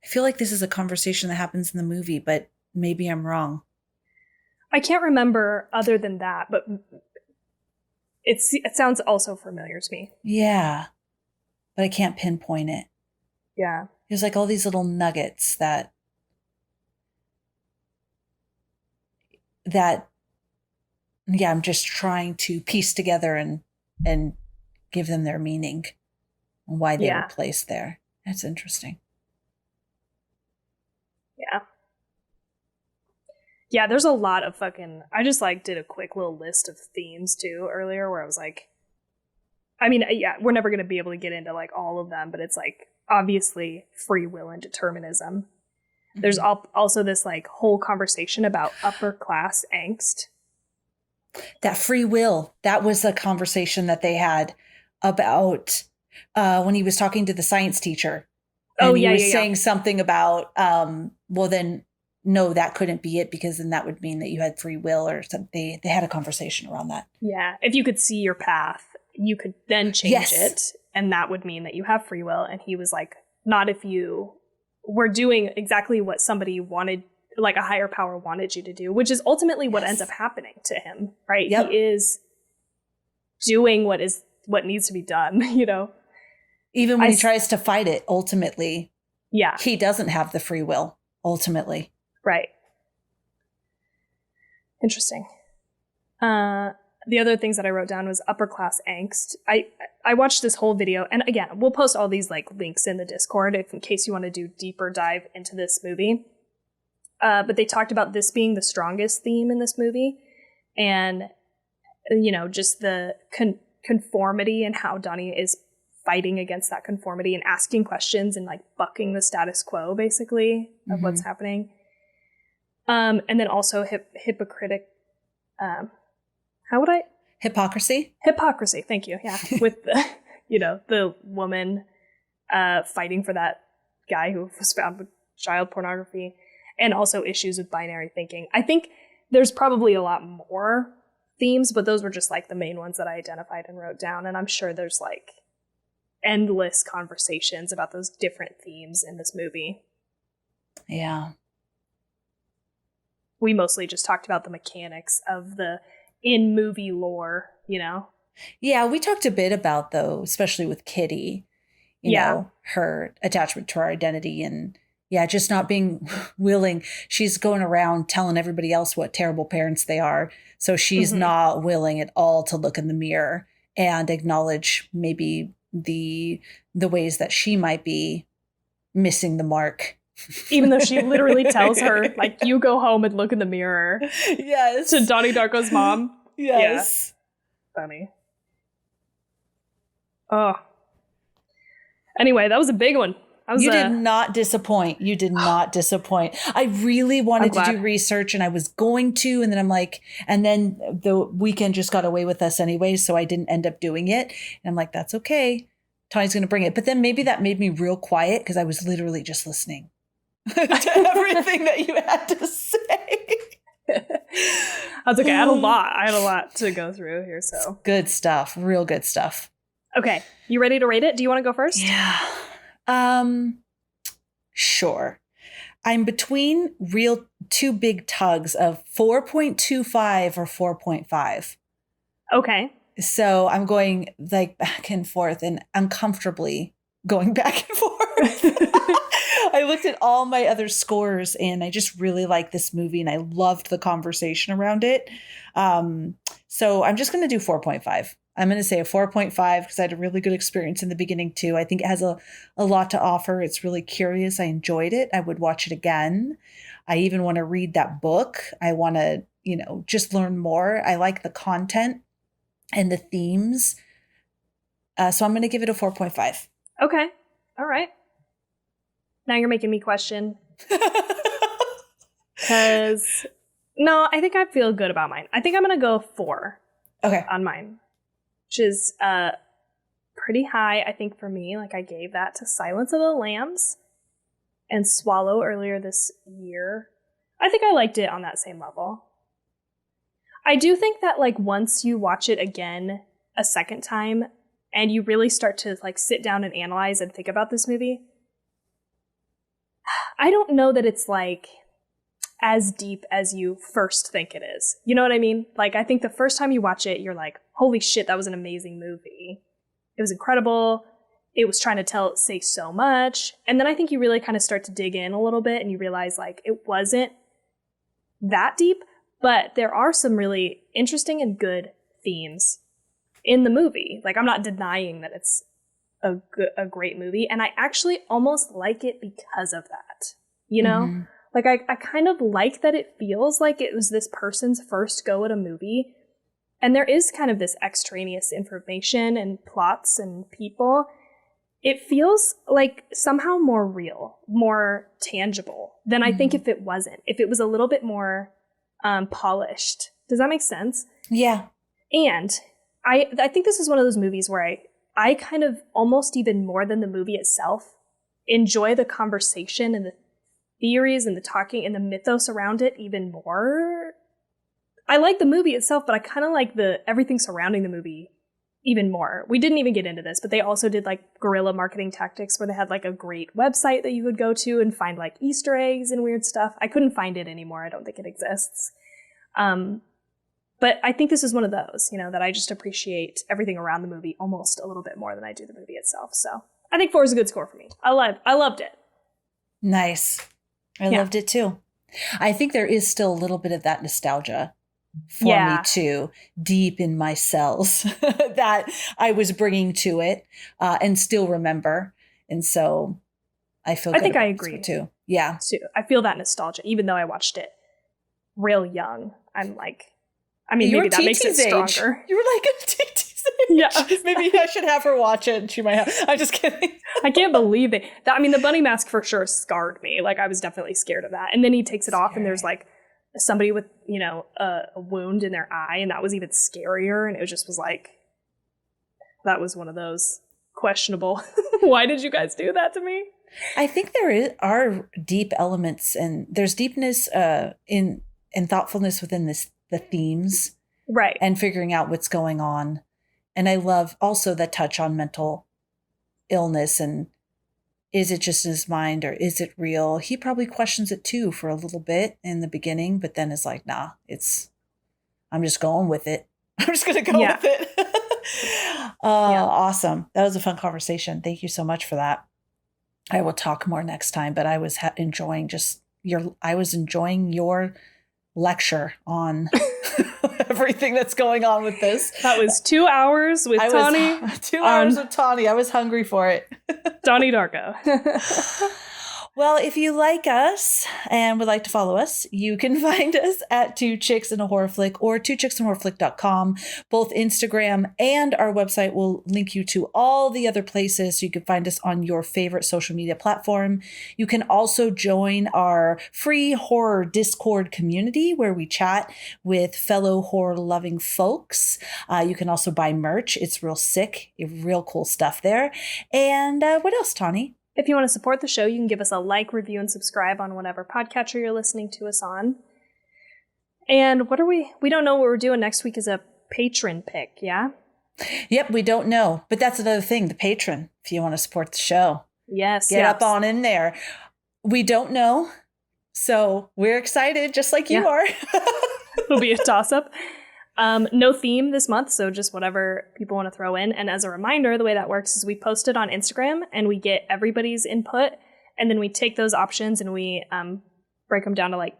I feel like this is a conversation that happens in the movie, but maybe I'm wrong. I can't remember other than that, but it sounds also familiar to me. Yeah. but I can't pinpoint it. Yeah. There's like all these little nuggets that yeah, I'm just trying to piece together and give them their meaning and why they were placed there. That's interesting. Yeah. Yeah, there's a lot of I just like did a quick little list of themes too earlier where I was like, I mean, yeah, we're never going to be able to get into like all of them, but it's like obviously free will and determinism. Mm-hmm. There's also this like whole conversation about upper class angst. That free will, that was a conversation that they had about when he was talking to the science teacher. And he was saying something about, well, then, no, that couldn't be it because then that would mean that you had free will or something. They had a conversation around that. Yeah. If you could see your path, you could then change it. And that would mean that you have free will. And he was like, not if you were doing exactly what somebody wanted, like a higher power wanted you to do, which is ultimately what ends up happening to him, right? Yep. He is doing what needs to be done, you know? Even when he tries to fight it, ultimately, he doesn't have the free will, ultimately. Right. Interesting. The other things that I wrote down was upper class angst. I watched this whole video, and again, we'll post all these like links in the Discord in case you want to do deeper dive into this movie. But they talked about this being the strongest theme in this movie, and you know, just the conformity and how Donnie is fighting against that conformity and asking questions and like bucking the status quo, basically, of what's happening. And then also hypocritic. Hypocrisy? Hypocrisy. Thank you. Yeah. With the, you know, the woman fighting for that guy who was found with child pornography, and also issues with binary thinking. I think there's probably a lot more themes, but those were just like the main ones that I identified and wrote down. And I'm sure there's like endless conversations about those different themes in this movie. Yeah. We mostly just talked about the mechanics of the in-movie lore, you know? Yeah, we talked a bit about, though, especially with Kitty, you know, her attachment to our identity and, just not being willing. She's going around telling everybody else what terrible parents they are. So she's not willing at all to look in the mirror and acknowledge maybe the ways that she might be missing the mark. Even though she literally tells her, like, you go home and look in the mirror. Yes. To Donnie Darko's mom. Yes. Yeah. Funny. Oh. Anyway, that was a big one. You did not disappoint. You did not disappoint. I really wanted to do research and I was going to, and then I'm like, and then the weekend just got away with us anyway, so I didn't end up doing it. And I'm like, that's okay. Tawny's going to bring it. But then maybe that made me real quiet because I was literally just listening to everything that you had to say. That's okay. I had a lot to go through here. So good stuff. Real good stuff. Okay. You ready to rate it? Do you want to go first? Yeah. Sure. I'm between two big tugs of 4.25 or 4.5. Okay. So I'm going like back and forth and uncomfortably going back and forth. I looked at all my other scores and I just really like this movie and I loved the conversation around it. So I'm just going to do 4.5. I'm going to say a 4.5 because I had a really good experience in the beginning too. I think it has a lot to offer. It's really curious. I enjoyed it. I would watch it again. I even want to read that book. I want to, just learn more. I like the content and the themes. So I'm going to give it a 4.5. Okay. All right. Now you're making me question. Because, no, I think I feel good about mine. I think I'm going to go 4 on mine. Which is pretty high, I think, for me. Like, I gave that to Silence of the Lambs and Swallow earlier this year. I think I liked it on that same level. I do think that, like, once you watch it again a second time and you really start to, like, sit down and analyze and think about this movie, I don't know that it's, like, as deep as you first think it is. You know what I mean? Like, I think the first time you watch it, you're like, holy shit, that was an amazing movie. It was incredible. it was trying to say so much. And then I think you really kind of start to dig in a little bit and you realize like it wasn't that deep, but there are some really interesting and good themes in the movie. Like, I'm not denying that it's a great movie, and I actually almost like it because of that, you know? Mm-hmm. Like, I kind of like that it feels like it was this person's first go at a movie, and there is kind of this extraneous information and plots and people. It feels like somehow more real, more tangible than I think if it wasn't. If it was a little bit more polished. Does that make sense? Yeah. And I think this is one of those movies where I kind of almost even more than the movie itself enjoy the conversation and the theories and the talking and the mythos around it even more. I like the movie itself, but I kind of like everything surrounding the movie even more. We didn't even get into this, but they also did like guerrilla marketing tactics where they had like a great website that you could go to and find like Easter eggs and weird stuff. I couldn't find it anymore. I don't think it exists. But I think this is one of those, you know, that I just appreciate everything around the movie almost a little bit more than I do the movie itself. So I think 4 is a good score for me. I loved it. Nice. I loved it too. I think there is still a little bit of that nostalgia for me too, deep in my cells that I was bringing to it and still remember. And so I feel good. I think I agree too. Yeah. Too. I feel that nostalgia, even though I watched it real young. I'm like, I mean, maybe that makes it stronger. You were like a TT's age. Yeah. Maybe I should have her watch it. She might have. I'm just kidding. I can't believe it. The bunny mask for sure scarred me. Like, I was definitely scared of that. And then he takes it off and there's like somebody with, you know, a wound in their eye. And that was even scarier. And it just was like, that was one of those questionable. Why did you guys do that to me? I think are deep elements and there's deepness in thoughtfulness within the themes. Right. And figuring out what's going on. And I love also the touch on mental illness and is it just in his mind or is it real? He probably questions it too for a little bit in the beginning, but then is like, nah, I'm just going with it. I'm just going to go with it. Awesome. That was a fun conversation. Thank you so much for that. I will talk more next time, but I was enjoying your lecture on everything that's going on with this. That was 2 hours with Tawny. 2 hours with Tawny. I was hungry for it. Donnie Darko. Well, if you like us and would like to follow us, you can find us at 2 Chicks and a Horror Flick or 2chicksandhorrorflick.com. Both Instagram and our website will link you to all the other places so you can find us on your favorite social media platform. You can also join our free horror Discord community where we chat with fellow horror-loving folks. You can also buy merch. It's real sick, real cool stuff there. And what else, Tawny? If you want to support the show, you can give us a like, review, and subscribe on whatever podcatcher you're listening to us on. And we don't know what we're doing next week is a patron pick, yeah? Yep, we don't know. But that's another thing, the patron, if you want to support the show. Yes. Get up on in there. We don't know. So we're excited, just like you are. It'll be a toss-up. No theme this month, so just whatever people want to throw in. And as a reminder, the way that works is we post it on Instagram and we get everybody's input, and then we take those options and we break them down to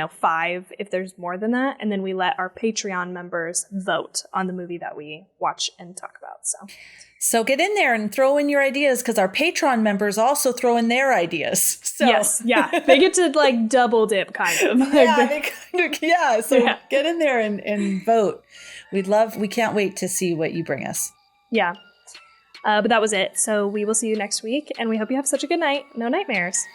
5 if there's more than that, and then we let our Patreon members vote on the movie that we watch and talk about. So get in there and throw in your ideas because our Patreon members also throw in their ideas. So. Yes, yeah. They get to double dip kind of. So get in there and vote. We can't wait to see what you bring us. Yeah. But that was it. So we will see you next week and we hope you have such a good night. No nightmares.